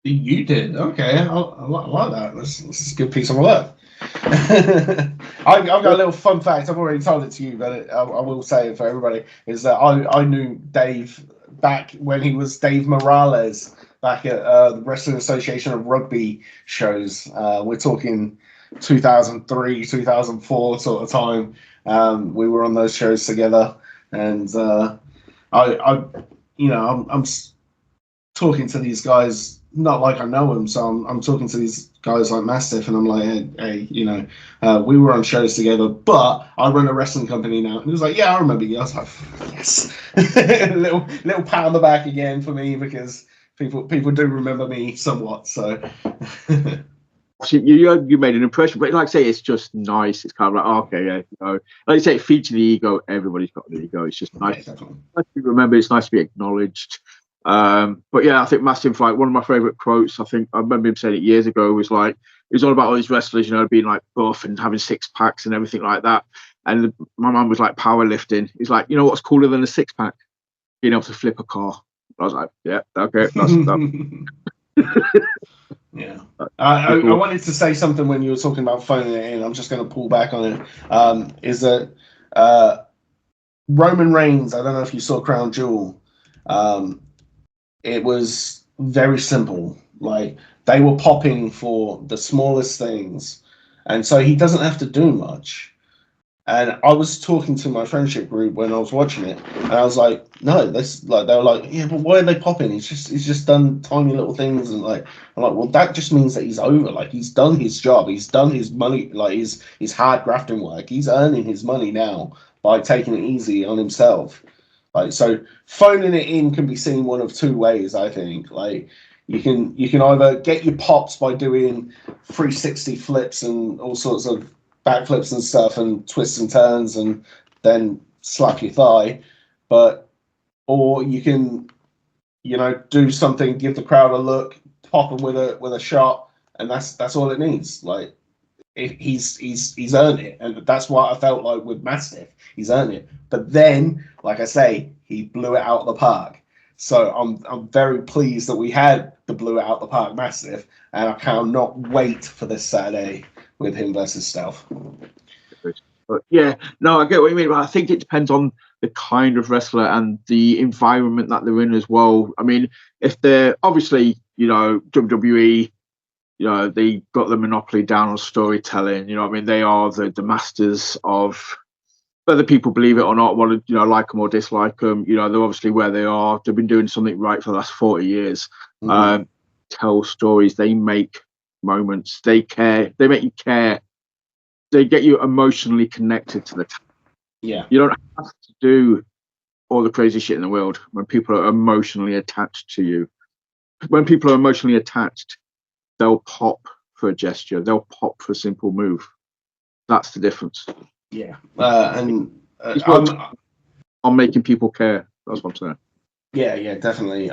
You did? Okay, I like that. That's a good piece of work. I've got a little fun fact. I've already told it to you, but I will say it for everybody. Is that I knew Dave back when he was Dave Morales. Back at the Wrestling Association of Rugby shows. We're talking 2003, 2004 sort of time. We were on those shows together, and I'm talking to these guys not like I know him, so I'm talking to these guys like Mastiff, and I'm like, hey, we were on shows together, but I run a wrestling company now. And he was like, yeah, I remember you. I was like, yes, little pat on the back again for me, because people do remember me somewhat. So you made an impression, but like I say, it's just nice. It's kind of like, oh, okay, yeah, like you say, it feeds the ego. Everybody's got an ego. It's just nice, yeah, nice to be remembered. It's nice to be acknowledged. But yeah, I think Mastiff, like, one of my favorite quotes, I think I remember him saying it years ago, was like, it was all about all these wrestlers, being like buff and having six packs and everything like that. And my man was like, powerlifting. He's like, what's cooler than a six pack? Being able to flip a car. I was like, yeah, okay, that's that. Yeah, I wanted to say something when you were talking about phoning it in. I'm just going to pull back on it. Is that Roman Reigns? I don't know if you saw Crown Jewel. It was very simple. Like, they were popping for the smallest things, and so he doesn't have to do much. And I was talking to my friendship group when I was watching it, and I was like, "No, this like." They were like, "Yeah, but why are they popping? He's just done tiny little things." And like, I'm like, "Well, that just means that he's over. Like, he's done his job. He's done his money. Like, his hard grafting work. He's earning his money now by taking it easy on himself." Like, so phoning it in can be seen one of two ways, I think. Like, you can either get your pops by doing 360 flips and all sorts of backflips and stuff and twists and turns and then slap your thigh, or you can do something, give the crowd a look, pop them with a shot, and that's all it needs. Like, he's earned it, and that's what I felt like with Mastiff. He's earned it, but then, like I say, he blew it out of the park. So I'm very pleased that we had the blew it out the park Mastiff, and I cannot wait for this Saturday with him versus Stealth. But yeah, no, I get what you mean. But I think it depends on the kind of wrestler and the environment that they're in as well. I mean, if they're obviously, WWE, they got the monopoly down on storytelling. I mean, they are the masters of, whether people believe it or not, want to, like them or dislike them. They're obviously where they are. They've been doing something right for the last 40 years. Mm-hmm. Tell stories. They make moments. They care. They make you care. They get you emotionally connected to the town. Yeah. You don't have to do all the crazy shit in the world when people are emotionally attached to you. When people are emotionally attached, they'll pop for a gesture. They'll pop for a simple move. That's the difference. Yeah. I'm making people care. That's what I'm saying. Yeah, definitely.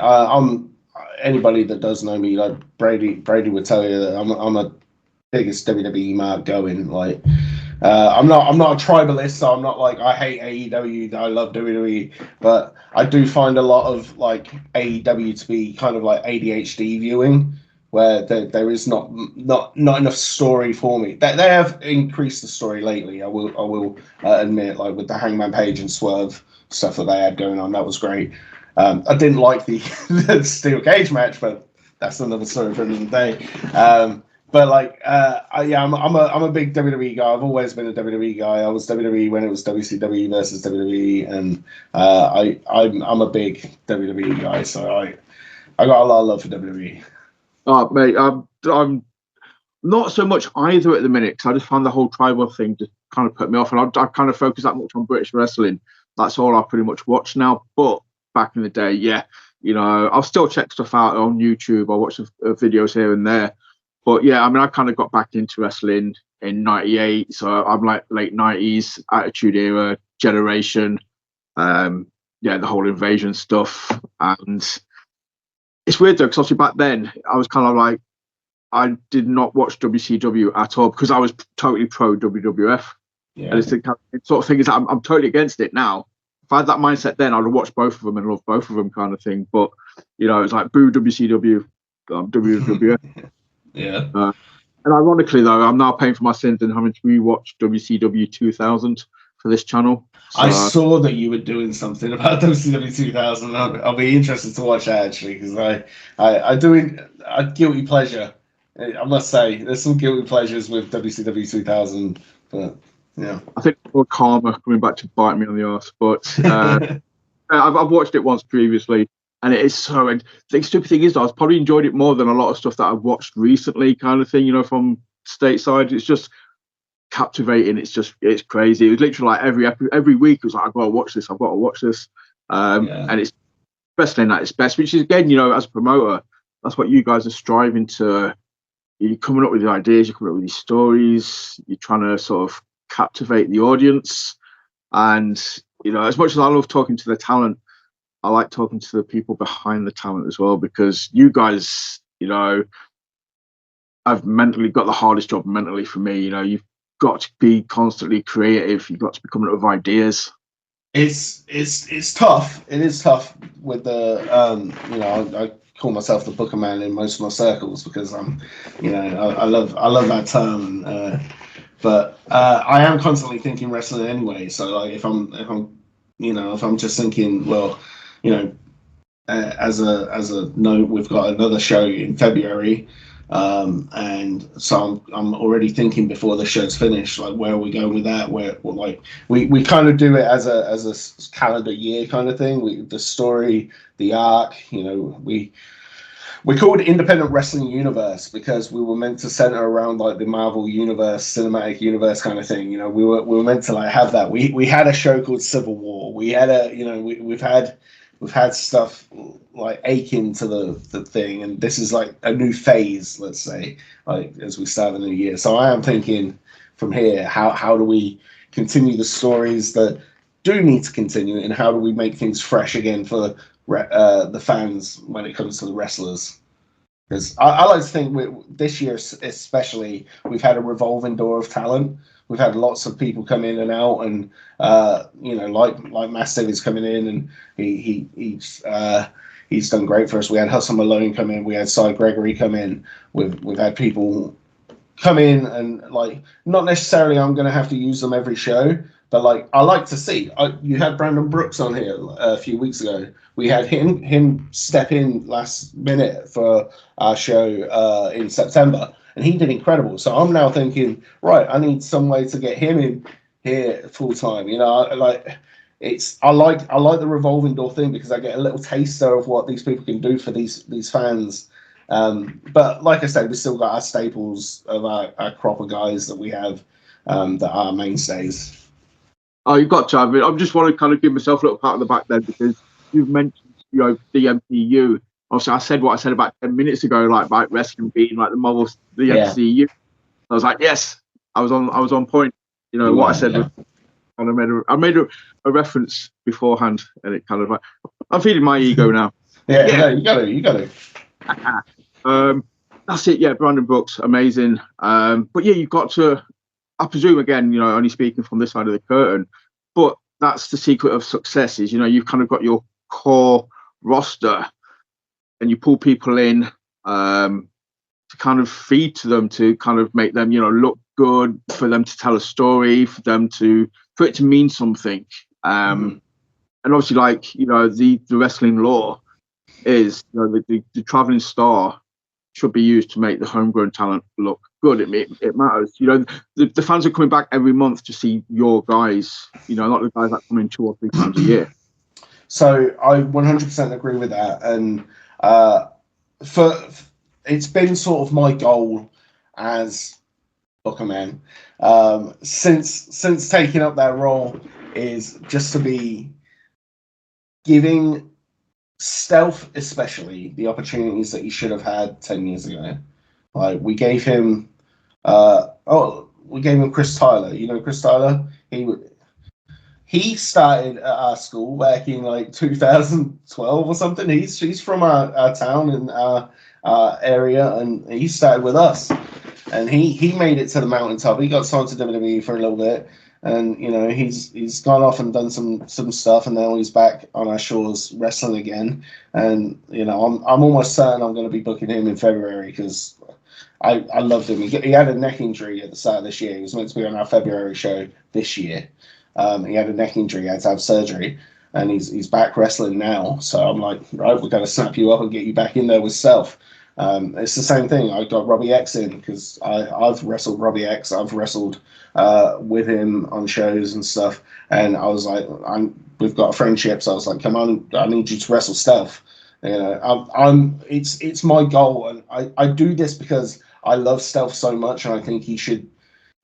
Anybody that does know me, like Brady would tell you that I'm a biggest WWE mark going. Like, I'm not a tribalist, so I'm not like, I hate AEW, I love WWE, but I do find a lot of like AEW to be kind of like ADHD viewing, where there is not enough story for me. They have increased the story lately. I will admit, like with the Hangman Page and Swerve stuff that they had going on, that was great. I didn't like the steel cage match, but that's another story for another day. But like, I'm a big WWE guy. I've always been a WWE guy. I was WWE when it was WCW versus WWE, and I'm a big WWE guy. So I got a lot of love for WWE. Oh, mate, I'm not so much either at the minute, because I just found the whole tribal thing just kind of put me off, and I kind of focus that much on British wrestling. That's all I pretty much watch now. But back in the day, yeah, I'll still check stuff out on YouTube. I'll watch the videos here and there. But yeah, I mean, I kind of got back into wrestling in '98, so I'm like late '90s, Attitude Era, Generation, the whole Invasion stuff. And it's weird though, because obviously back then I was kind of like, I did not watch WCW at all because I was totally pro WWF. Yeah. And it's the sort of thing is I'm totally against it now. If I had that mindset then, I'd have watched both of them and loved both of them, kind of thing. But it's like, boo WCW, WWF. Yeah. And ironically, though, I'm now paying for my sins and having to rewatch WCW 2000 for this channel. So, I saw that you were doing something about WCW 2000. I'll be interested to watch that, actually, because I do a guilty pleasure. I must say, there's some guilty pleasures with WCW 2000, but yeah. I think more karma coming back to bite me on the arse, but I've watched it once previously. And it is so. And the stupid thing is, though, I've probably enjoyed it more than a lot of stuff that I've watched recently, kind of thing. You know, from stateside, it's just captivating. It's crazy. It was literally like every week. It was like, I've got to watch this. I've got to watch this. And it's wrestling at its best, which is, again, you know, as a promoter, that's what you guys are striving to. You're coming up with the ideas. You're coming up with these stories. You're trying to sort of captivate the audience. And you know, as much as I love talking to the talent, I like talking to the people behind the talent as well, because you guys, you know, I've mentally got the hardest job mentally for me. You know, you've got to be constantly creative. You've got to be coming up with ideas. It's tough. It is tough with the you know, I call myself the booker man in most of my circles because I'm, you know, I love that term. But I am constantly thinking wrestling anyway. So like if I'm you know, if I'm just thinking, well, you know, as a note, we've got another show in February. And so I'm already thinking before the show's finished, like where are we going with that? Where like we kind of do it as a calendar year kind of thing. The story, the arc, you know, we called it Independent Wrestling Universe because we were meant to center around like the Marvel Universe, Cinematic Universe kind of thing. You know, we were meant to like have that. We had a show called Civil War. We had we've had stuff like akin to the thing, and this is like a new phase, let's say, like as we start the new year. So I am thinking from here, how do we continue the stories that do need to continue, and how do we make things fresh again for the fans when it comes to the wrestlers? Because I like to think this year especially, we've had a revolving door of talent. We've had lots of people come in and out, and you know, like Mastiff is coming in, and he's done great for us. We had Hustle Malone come in, we had Cy Gregory come in. We've had people come in, and like not necessarily I'm going to have to use them every show, but like I like to see. You had Brandon Brooks on here a few weeks ago. We had him step in last minute for our show in September. And he did incredible. So I'm now thinking, right, I need some way to get him in here full time. You know, I like the revolving door thing because I get a little taster of what these people can do for these fans. But like I said, we still got our staples of our crop of guys that we have that are mainstays. Oh, you've got to have it. I just want to kind of give myself a little pat on the back there because you've mentioned, you know, the MCU. Obviously, I said what I said about 10 minutes ago, like about wrestling being like the Marvel, the MCU. I was like, yes, I was on point. You know what I said. Yeah. And I made a reference beforehand, and it kind of like I'm feeding my ego now. No, you got to. That's it. Yeah, Brandon Brooks, amazing. But yeah, you've got to. I presume again, you know, only speaking from this side of the curtain, but that's the secret of success. Is, you know, you've kind of got your core roster. And you pull people in to kind of feed to them, to kind of make them, you know, look good, for them to tell a story, for it to mean something. And obviously, like, you know, the wrestling law is, you know, the traveling star should be used to make the homegrown talent look good. It matters. You know, the fans are coming back every month to see your guys. You know, not the guys that come in 2 or 3 times a year. So I 100% agree with that, and it's been sort of my goal as Booker Man since taking up that role is just to be giving Stealth especially the opportunities that he should have had 10 years ago. Like we gave him Chris Tyler. You know Chris Tyler? He started at our school back in like 2012 or something. He's from our town and our area, and he started with us. And he made it to the mountaintop. He got signed to WWE for a little bit, and you know he's gone off and done some stuff, and now he's back on our shores wrestling again. And you know I'm almost certain I'm going to be booking him in February because I loved him. He had a neck injury at the start of this year. He was meant to be on our February show this year. He had a neck injury, he had to have surgery, and he's back wrestling now. So I'm like, right, we're going to snap you up and get you back in there with Stealth. It's the same thing. I got Robbie X in because I've wrestled Robbie X. I've wrestled with him on shows and stuff. And I was like, we've got a friendship. So I was like, come on, I need you to wrestle Stealth. It's my goal, and I do this because I love stealth so much, and I think he should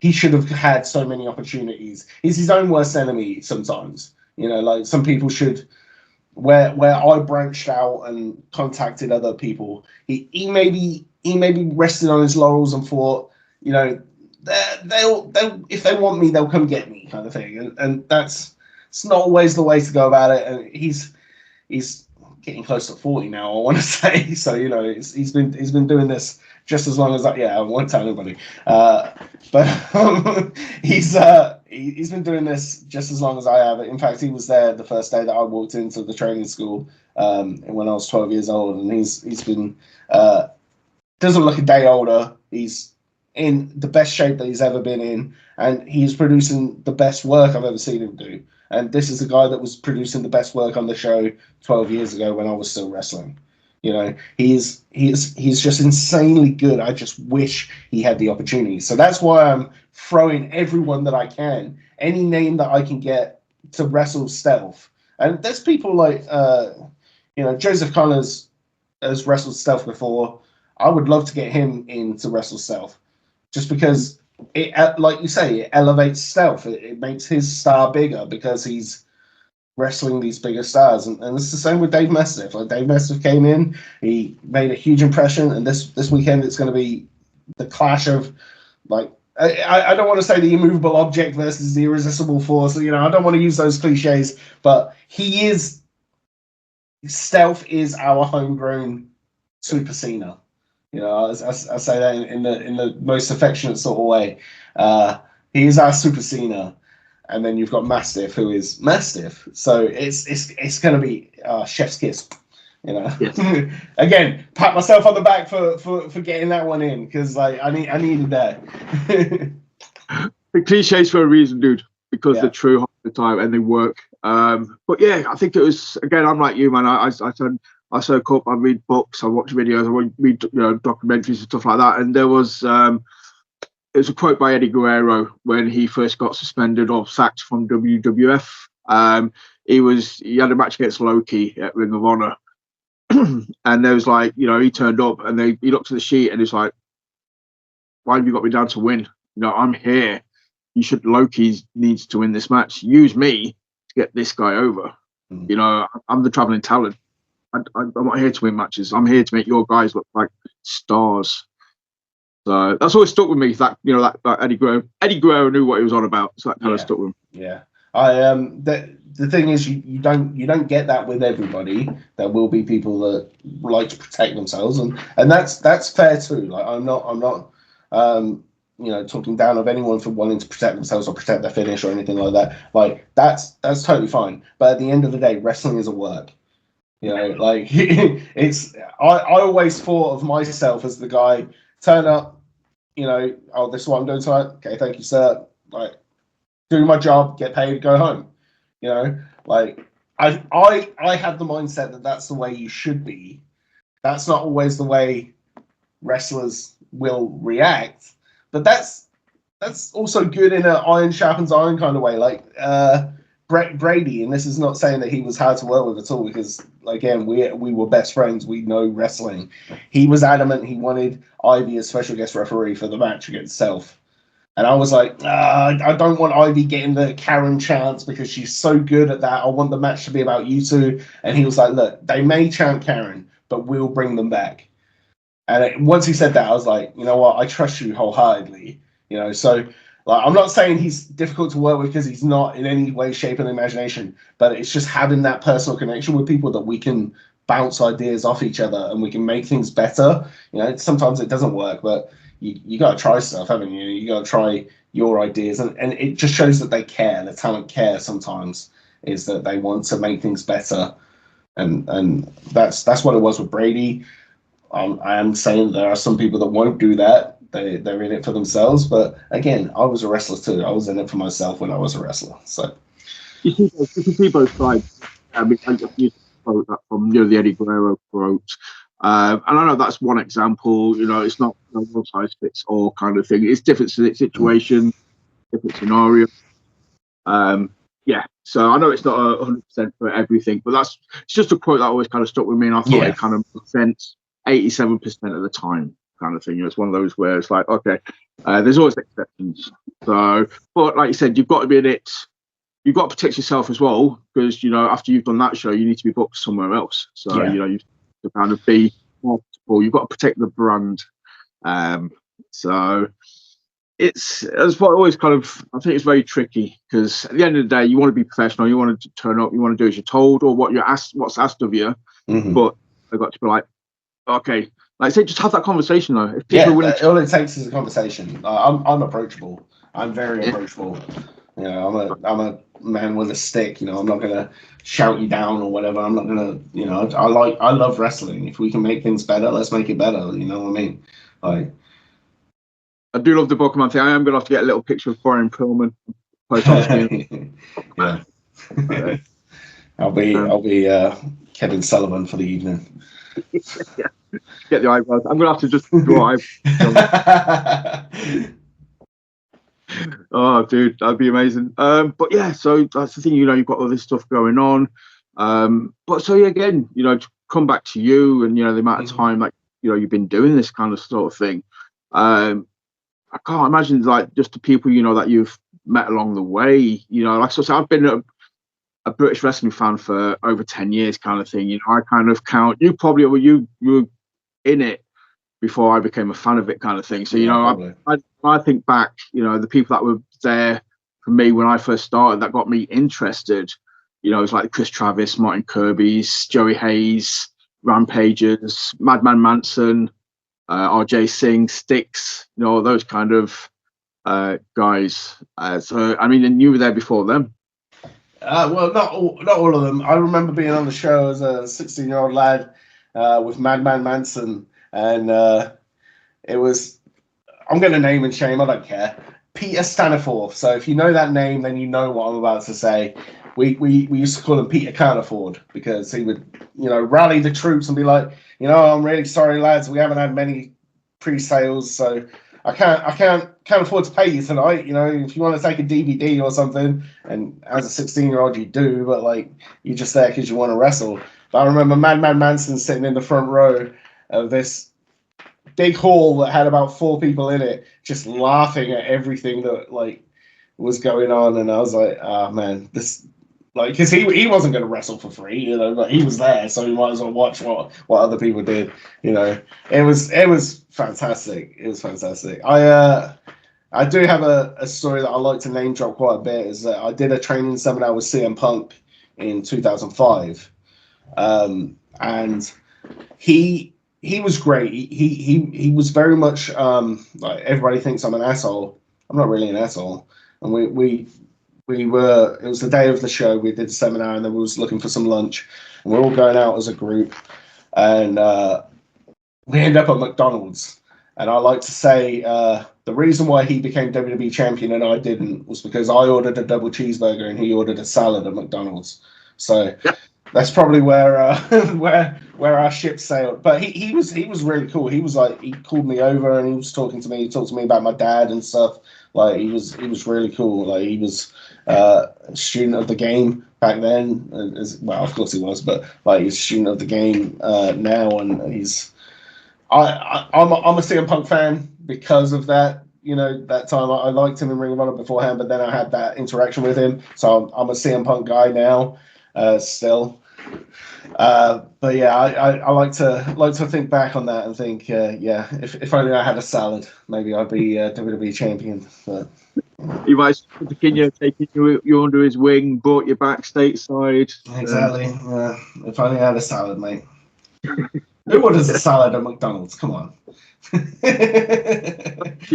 have had so many opportunities. He's his own worst enemy sometimes. Like some people should. Where I branched out and contacted other people, he maybe rested on his laurels and thought, they'll if they want me, they'll come get me, kind of thing. And it's not always the way to go about it. And he's getting close to 40 now, I want to say. So he's been doing this just as long as I won't tell anybody. But he's been doing this just as long as I have. In fact, he was there the first day that I walked into the training school when I was 12 years old, and he's been doesn't look a day older. He's in the best shape that he's ever been in, and he's producing the best work I've ever seen him do. And this is a guy that was producing the best work on the show 12 years ago when I was still wrestling. He's just insanely good. I just wish he had the opportunity. So that's why I'm throwing everyone that I can, any name that I can get to wrestle stealth. And there's people like, Joseph Connors has wrestled stealth before. I would love to get him in to wrestle stealth, just because it, like you say, it elevates stealth. It makes his star bigger because he's wrestling these bigger stars, and it's the same with Dave Mastiff. Like Dave Mastiff came in, he made a huge impression, and this weekend it's going to be the clash of, like, I don't want to say the immovable object versus the irresistible force. I don't want to use those cliches, but stealth is our homegrown Super Cena. I say that in the most affectionate sort of way. He is our Super Cena. And then you've got Mastiff, who is Mastiff. So it's going to be chef's kiss, Yes. Again, pat myself on the back for getting that one in, because I needed that. The cliches for a reason, dude, because they're true half the time and they work. But yeah, I think it was, again, I'm like you, man. I soak up, I read books, I watch videos, I read documentaries and stuff like that. And there was it was a quote by Eddie Guerrero when he first got suspended or sacked from WWF. He had a match against Loki at Ring of Honor, and there was like, he turned up and he looked at the sheet and he's like, "Why have you got me down to win? I'm here. Loki needs to win this match. Use me to get this guy over. I'm the traveling talent. I'm not here to win matches. I'm here to make your guys look like stars." So that's always stuck with me. That Eddie Guerrero knew what he was on about. So that kind of stuck with me. Yeah, the thing is, you don't get that with everybody. There will be people that like to protect themselves, and that's fair too. Like I'm not talking down of anyone for wanting to protect themselves or protect their finish or anything like that. Like that's totally fine. But at the end of the day, wrestling is a work. Like it's. I always thought of myself as the guy. Turn up, this is what I'm doing tonight. Okay, thank you, sir. Like, do my job, get paid, go home. Like I have the mindset that that's the way you should be. That's not always the way wrestlers will react, but that's also good in an iron sharpens iron kind of way. Like Brady, and this is not saying that he was hard to work with at all, because again, we were best friends. We know wrestling. He was adamant he wanted Ivy as special guest referee for the match against Self, and I was like, I don't want Ivy getting the Karen chance because she's so good at that. I want the match to be about you two. And he was like, look, they may chant Karen, but we'll bring them back. And once he said that, I was like, you know what? I trust you wholeheartedly. So. Like, I'm not saying he's difficult to work with because he's not in any way, shape, and imagination, but it's just having that personal connection with people that we can bounce ideas off each other and we can make things better. Sometimes it doesn't work, but you got to try stuff, haven't you? You got to try your ideas, and it just shows that they care. The talent care sometimes is that they want to make things better, and that's what it was with Brady. I am saying there are some people that won't do that. They're in it for themselves, but again, I was a wrestler too. I was in it for myself when I was a wrestler. So you see both sides. I just used to quote that from the Eddie Guerrero quote, and I know that's one example. It's not one size fits all kind of thing. It's different situation, different scenario. Yeah, so I know it's not 100% for everything, but it's just a quote that always kind of stuck with me, and I thought it kind of makes sense 87% of the time, kind of thing. It's one of those where it's like, okay, there's always exceptions. So, but like you said, you've got to be in it. You've got to protect yourself as well, because after you've done that show, you need to be booked somewhere else. So you have to kind of be multiple. You've got to protect the brand. So it's what always kind of, I think it's very tricky, because at the end of the day, you want to be professional, you want to turn up, you want to do as you're told or what's asked of you. But they've got to be like, okay, like I say, just have that conversation though. If people are willing all it takes is a conversation. I'm approachable. I'm very approachable. I'm a man with a stick. I'm not gonna shout you down or whatever. I'm not gonna. I love wrestling. If we can make things better, let's make it better. You know what I mean? Like, I do love the Pokemon thing. I am gonna have to get a little picture of Brian Pillman. Yeah. I'll be Kevin Sullivan for the evening. Get the eyebrows. I'm gonna have to just draw eyebrows. Oh, dude, that'd be amazing. But yeah, so that's the thing. You've got all this stuff going on. But so again, to come back to you and the amount of time that you've been doing this kind of sort of thing. I can't imagine like just the people that you've met along the way. Like I said, I've been a British wrestling fan for over 10 years, kind of thing. I kind of count you were in it before I became a fan of it, kind of thing. So I think back, the people that were there for me when I first started that got me interested. It was like Chris Travis, Martin Kirby's, Joey Hayes, Rampagers, Madman Manson, RJ Singh, Styx, those kind of guys. So I mean, and you were there before them. Well, not all of them. I remember being on the show as a 16-year-old lad with Madman Manson, and it was, I'm going to name and shame, I don't care, Peter Staniforth. So if you know that name, then you know what I'm about to say. We used to call him Peter Canaford, because he would, rally the troops and be like, I'm really sorry, lads, we haven't had many pre-sales, so I can't afford to pay you tonight. If you want to take a DVD or something, and as a 16-year-old you do, but like you're just there because you want to wrestle. But I remember Madman Manson sitting in the front row of this big hall that had about 4 people in it, just laughing at everything that like was going on, and I was like, oh man, this. Like, because he wasn't going to wrestle for free, but he was there, so he might as well watch what other people did. It was fantastic. It was fantastic. I do have a story that I like to name drop quite a bit. Is that I did a training seminar with CM Punk in 2005, and he was great. He was very much like everybody thinks I'm an asshole. I'm not really an asshole, and it was the day of the show. We did the seminar, and then we was looking for some lunch, and we're all going out as a group, and we end up at McDonald's. And I like to say the reason why he became WWE champion and I didn't was because I ordered a double cheeseburger and he ordered a salad at McDonald's. So that's probably where where our ship sailed. But he was really cool. He was like, he called me over and he was talking to me. He talked to me about my dad and stuff. Like he was really cool. Like he was a student of the game back then. Well, of course he was, but like he's a student of the game now, and he's. I'm a CM Punk fan because of that. That time I liked him in Ring of Honor beforehand, but then I had that interaction with him, so I'm a CM Punk guy now, still. But yeah, I like to think back on that and think, if only I had a salad, maybe I'd be WWE champion. But he might continue taking you under his wing, brought you back stateside. Exactly. If only I had a salad, mate. Who orders a salad at McDonald's? Come on.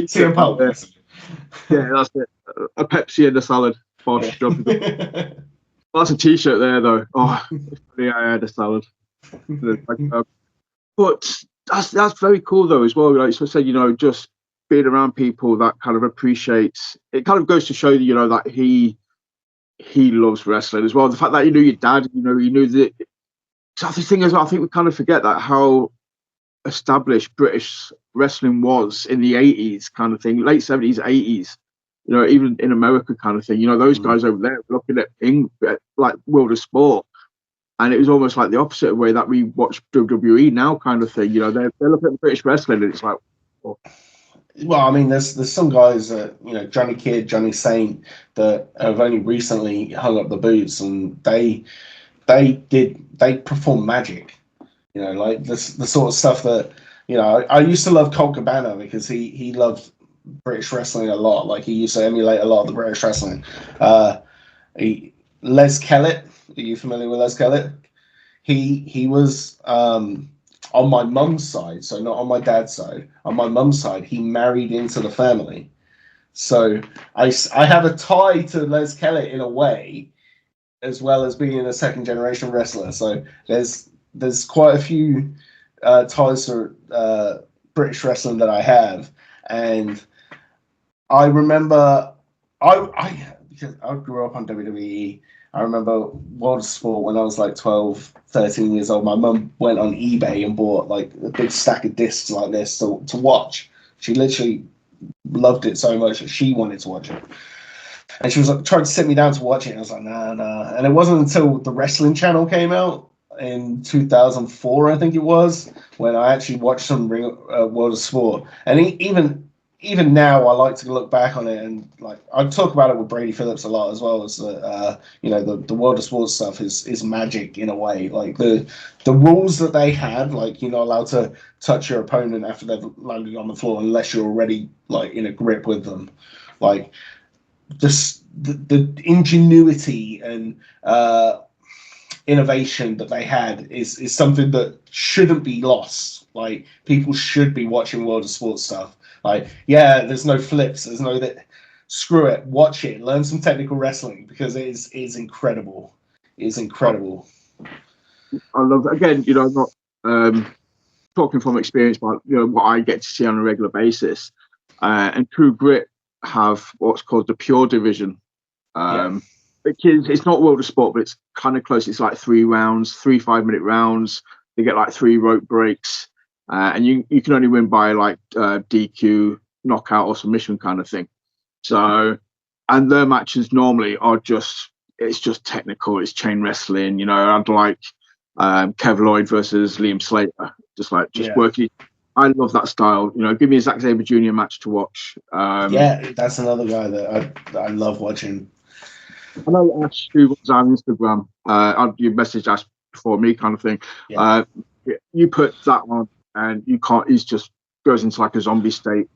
CM Punk. Yeah, that's it. A Pepsi and a salad. That's a T-shirt there, though. Oh, yeah, I had a salad. But that's very cool, though, as well. Like so, say, just being around people that kind of appreciates. It kind of goes to show that he loves wrestling as well. The fact that you knew your dad, you knew that. So the thing is, I think we kind of forget that how established British wrestling was in the 80s, kind of thing, late 70s, 80s. even in America kind of thing. Those guys over there looking at like World of Sport, and it was almost like the opposite way that we watch WWE now kind of thing. They're looking at the British wrestling, and it's like, oh. Well, I mean, there's some guys that, Johnny Kidd, Johnny Saint, that have only recently hung up the boots, and they perform magic. Like the sort of stuff that, I used to love Colt Cabana because he loved British wrestling a lot. Like he used to emulate a lot of the British wrestling. Les Kellett, are you familiar with Les Kellett? He was on my mum's side, so not on my dad's side. On my mum's side, he married into the family. So I have a tie to Les Kellett in a way, as well as being a second generation wrestler. So there's quite a few ties to British wrestling that I have, and I remember because I grew up on WWE. I remember World of Sport when I was like 12, 13 years old. My mum went on eBay and bought like a big stack of discs like this to watch. She literally loved it so much that she wanted to watch it. And she was like trying to sit me down to watch it. And I was like, nah. And it wasn't until the Wrestling Channel came out in 2004, I think it was, when I actually watched some World of Sport. And even now, I like to look back on it, and like I talk about it with Brady Phillips a lot as well, as the World of Sports stuff is magic in a way. Like the rules that they had, like you're not allowed to touch your opponent after they've landed on the floor unless you're already like in a grip with them. Like just the ingenuity and innovation that they had is something that shouldn't be lost. Like people should be watching World of Sports stuff. Like, yeah, there's no flips, there's no that. Screw it, watch it, learn some technical wrestling because it is incredible. It is incredible. I love it. Again, I'm not talking from experience, but what I get to see on a regular basis. And True Grit have what's called the Pure Division. It's not World of Sport, but it's kind of close. It's like 3 rounds, 3 5-minute rounds. They get like 3 rope breaks. And you can only win by like DQ, knockout, or submission kind of thing. So, and their matches normally are it's just technical. It's chain wrestling, I'd like Kev Lloyd versus Liam Slater, working. I love that style. Give me a Zack Sabre Jr. match to watch. That's another guy that I love watching. I know Ash, who was on Instagram, you messaged Ash before me kind of thing. Yeah. You put that on, and you can't. He's just goes into like a zombie state.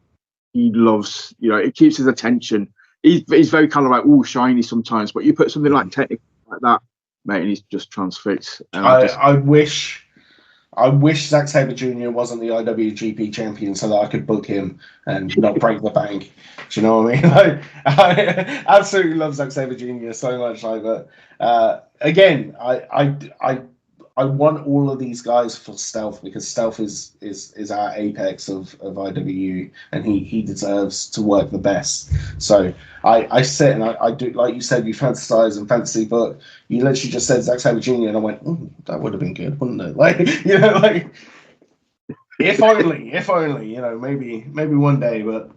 He loves, it keeps his attention. He's very kind of like shiny sometimes, but you put something like technical like that, mate, and he's just transfixed. And I wish Zack Sabre Jr. wasn't the IWGP champion so that I could book him and not break the bank. Do you know what I mean? Like, I absolutely love Zack Sabre Jr. so much. Like, but again, I want all of these guys for Stealth because Stealth is our apex of IWU, and he deserves to work the best. So I sit and I do, like you said, you fantasize and fantasy, but you literally just said Zack Sabre Jr. and I went, that would have been good, wouldn't it? Like, like if only, maybe one day, but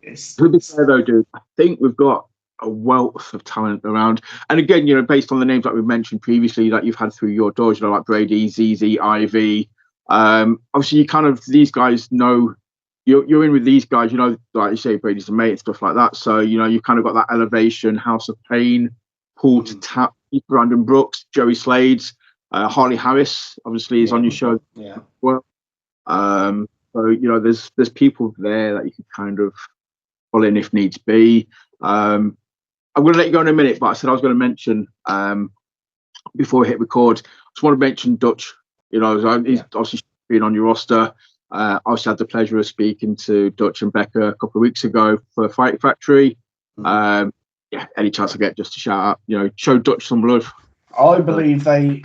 it's. To be fair though, dude, I think we've got a wealth of talent around, and again, based on the names that we've mentioned previously that you've had through your doors, like Brady, ZZ, Ivy. Obviously, you kind of these guys know you're in with these guys. Like you say, Brady's a mate and stuff like that. So you kind of got that elevation. House of Pain, Paul to Tap, Brandon Brooks, Joey Slades, Harley Harris. Obviously, is on your show. Yeah. Well, so there's people there that you can kind of pull in if needs be. I'm going to let you go in a minute, but I said I was going to mention before we hit record. I just want to mention Dutch. He's obviously been on your roster. I also had the pleasure of speaking to Dutch and Becca a couple of weeks ago for Fight Factory. Any chance I get just to shout out, show Dutch some love. I believe they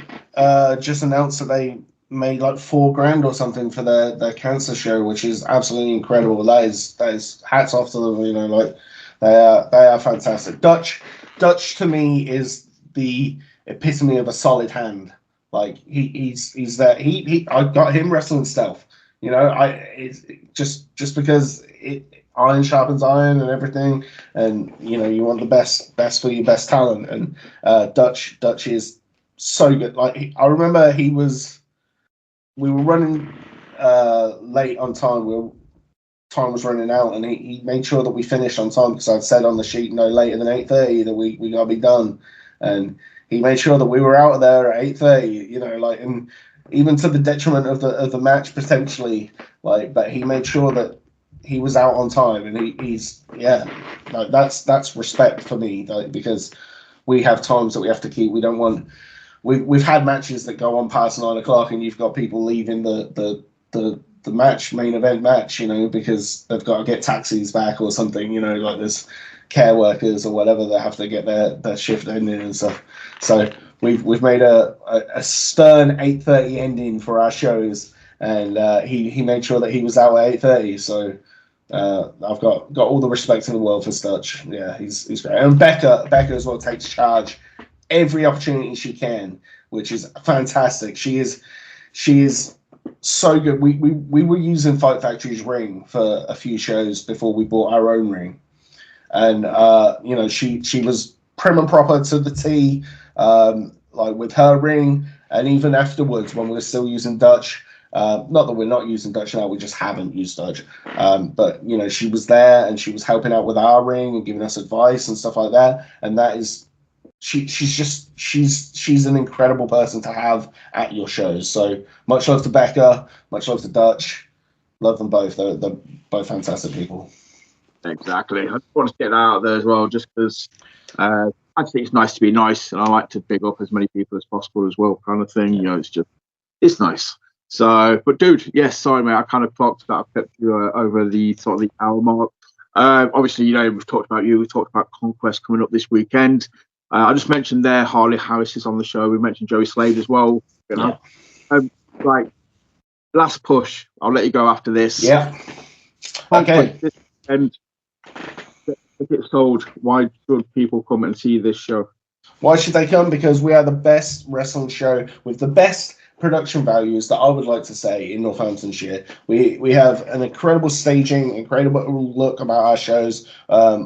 just announced that they made like $4,000 or something for their cancer show, which is absolutely incredible. That is hats off to them. Like they are fantastic. Dutch to me is the epitome of a solid hand. Like he's there. I got him wrestling Stealth. It's just because iron sharpens iron and everything, and you want the best for your best talent. And Dutch is so good. Like I remember we were running late on time. Time was running out, and he made sure that we finished on time because I'd said on the sheet no later than 8:30 that we gotta be done, and he made sure that we were out of there at 8:30. And even to the detriment of the match potentially, but he made sure that he was out on time, and that's respect for me, because we have times that we have to keep. We don't want. We've had matches that go on past 9 o'clock, and you've got people leaving the main event match, because they've got to get taxis back or something, like there's care workers or whatever that have to get their shift ending and stuff. So we've made a stern 8:30 ending for our shows, and he made sure that he was out at 8:30. So I've got all the respect in the world for Stutch. Yeah, he's great. And Becca as well takes charge every opportunity she can, which is fantastic. She is so good. We were using Fight Factory's ring for a few shows before we bought our own ring, and she was prim and proper to the T, with her ring, and even afterwards when we were still using Dutch. Not that we're not using Dutch now, we just haven't used Dutch. But she was there and she was helping out with our ring and giving us advice and stuff like that. And that is. She's an incredible person to have at your shows. So much love to Becca, much love to Dutch. Love them both. They're both fantastic people. Exactly. I just want to get that out there as well, just because I think it's nice to be nice, and I like to big up as many people as possible as well, kind of thing. It's nice. So, but dude, yes, sorry mate, I kind of clocked that. I kept you over the sort of the hour mark. Obviously, we've talked about you. We talked about Conquest coming up this weekend. I just mentioned there Harley Harris is on the show. We mentioned Joey Slade as well. Last push. I'll let you go after this. Yeah. Okay. And if it's sold, why should people come and see this show? Why should they come? Because we are the best wrestling show with the best production values that I would like to say in Northamptonshire. We have an incredible staging, incredible look about our shows.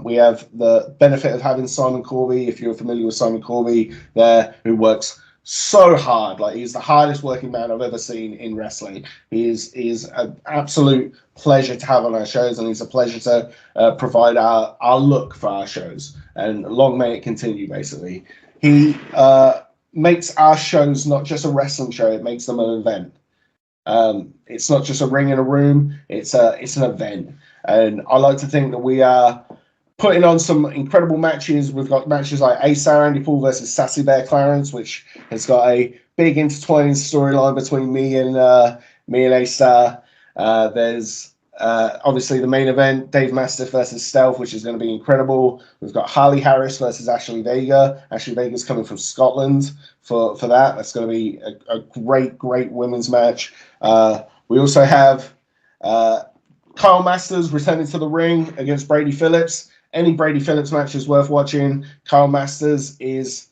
We have the benefit of having Simon Corby, if you're familiar with Simon Corby there, who works so hard. Like, he's the hardest working man I've ever seen in wrestling. He is an absolute pleasure to have on our shows, and he's a pleasure to provide our look for our shows. And long may it continue, basically. He makes our shows not just a wrestling show, it makes them an event. It's not just a ring in a room, it's an event. And I like to think that we are putting on some incredible matches. We've got matches like A-Star Andy Paul versus Sassy Bear Clarence, which has got a big intertwining storyline between me and A-Star. There's obviously the main event, Dave Mastiff versus Stealth, which is going to be incredible. We've got Harley Harris versus Ashley Vega. Ashley Vega's coming from Scotland for that. That's going to be a great women's match. We also have Kyle Masters returning to the ring against Brady Phillips. Any Brady Phillips match is worth watching. Kyle Masters is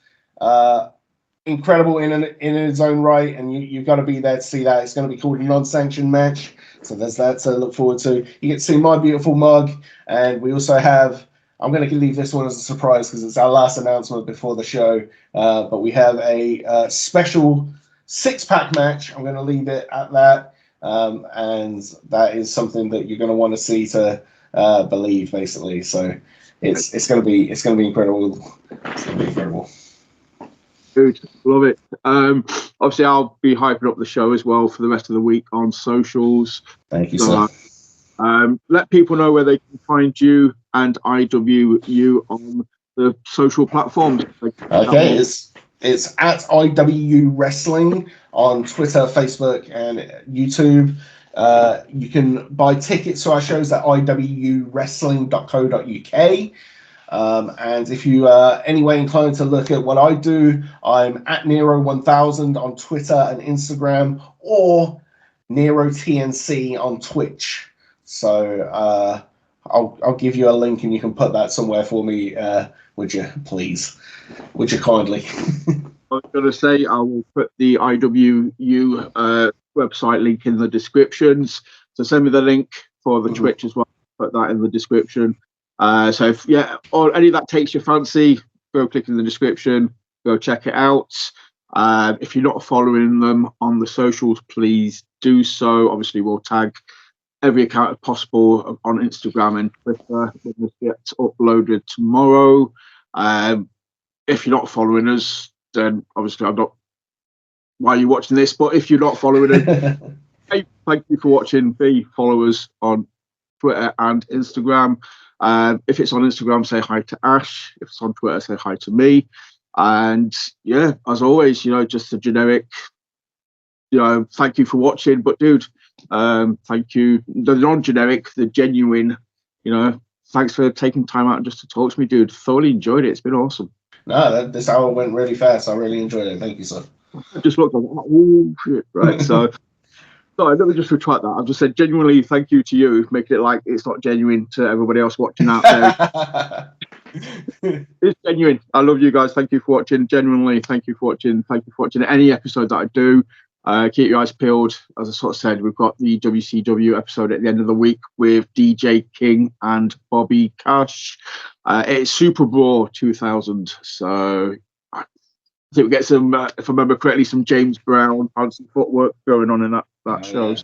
incredible in its own right, and you've got to be there to see that. It's going to be called a non-sanctioned match, so there's that to look forward to. You get to see my beautiful mug, and we also have, I'm going to leave this one as a surprise because it's our last announcement before the show, but we have a special 6-pack match. I'm going to leave it at that, and that is something that you're going to want to see to believe, basically. So it's going to be incredible. It's going to be incredible. Dude, love it. Obviously, I'll be hyping up the show as well for the rest of the week on socials. Thank you, sir. Let people know where they can find you and IWU on the social platforms. Okay, it's at IWU Wrestling on Twitter, Facebook, and YouTube. You can buy tickets to our shows at iwwrestling.co.uk. And if you are anyway inclined to look at what I do, I'm at Nero 1000 on Twitter and Instagram, or Nero TNC on Twitch. So I'll give you a link and you can put that somewhere for me, would you please? Would you kindly? I was going to say I will put the IWU website link in the descriptions. So send me the link for the Twitch as well. put that in the description. So if or any that takes your fancy, go click in the description, go check it out. If you're not following them on the socials, please do so. Obviously, we'll tag every account possible on Instagram and Twitter when this gets uploaded tomorrow. If you're not following us, then obviously I'm not why you're watching this, but if you're not following us, hey, thank you for watching. Follow us on Twitter and Instagram. If it's on Instagram, say hi to Ash. If it's on Twitter, say hi to me. And yeah, as always, just a generic, thank you for watching. But dude, thank you. The non-generic, the genuine, thanks for taking time out just to talk to me, dude. Thoroughly enjoyed it. It's been awesome. No, this hour went really fast. I really enjoyed it. Thank you, sir. I just looked like, oh shit, right? So. Sorry, let me just retract that. I've just said genuinely thank you to you, making it like it's not genuine to everybody else watching out there. It's genuine. I love you guys. Thank you for watching. Genuinely, thank you for watching. Thank you for watching any episode that I do. Keep your eyes peeled. As I sort of said, we've got the WCW episode at the end of the week with DJ King and Bobby Cash. It's Super Brawl 2000. So I think we get some, if I remember correctly, some James Brown fancy footwork going on in that show. Yeah.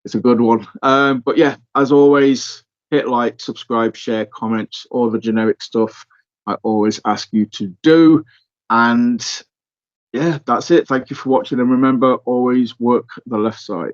It's a good one. But yeah, as always, hit like, subscribe, share, comment, all the generic stuff I always ask you to do. And yeah, that's it. Thank you for watching. And remember, always work the left side.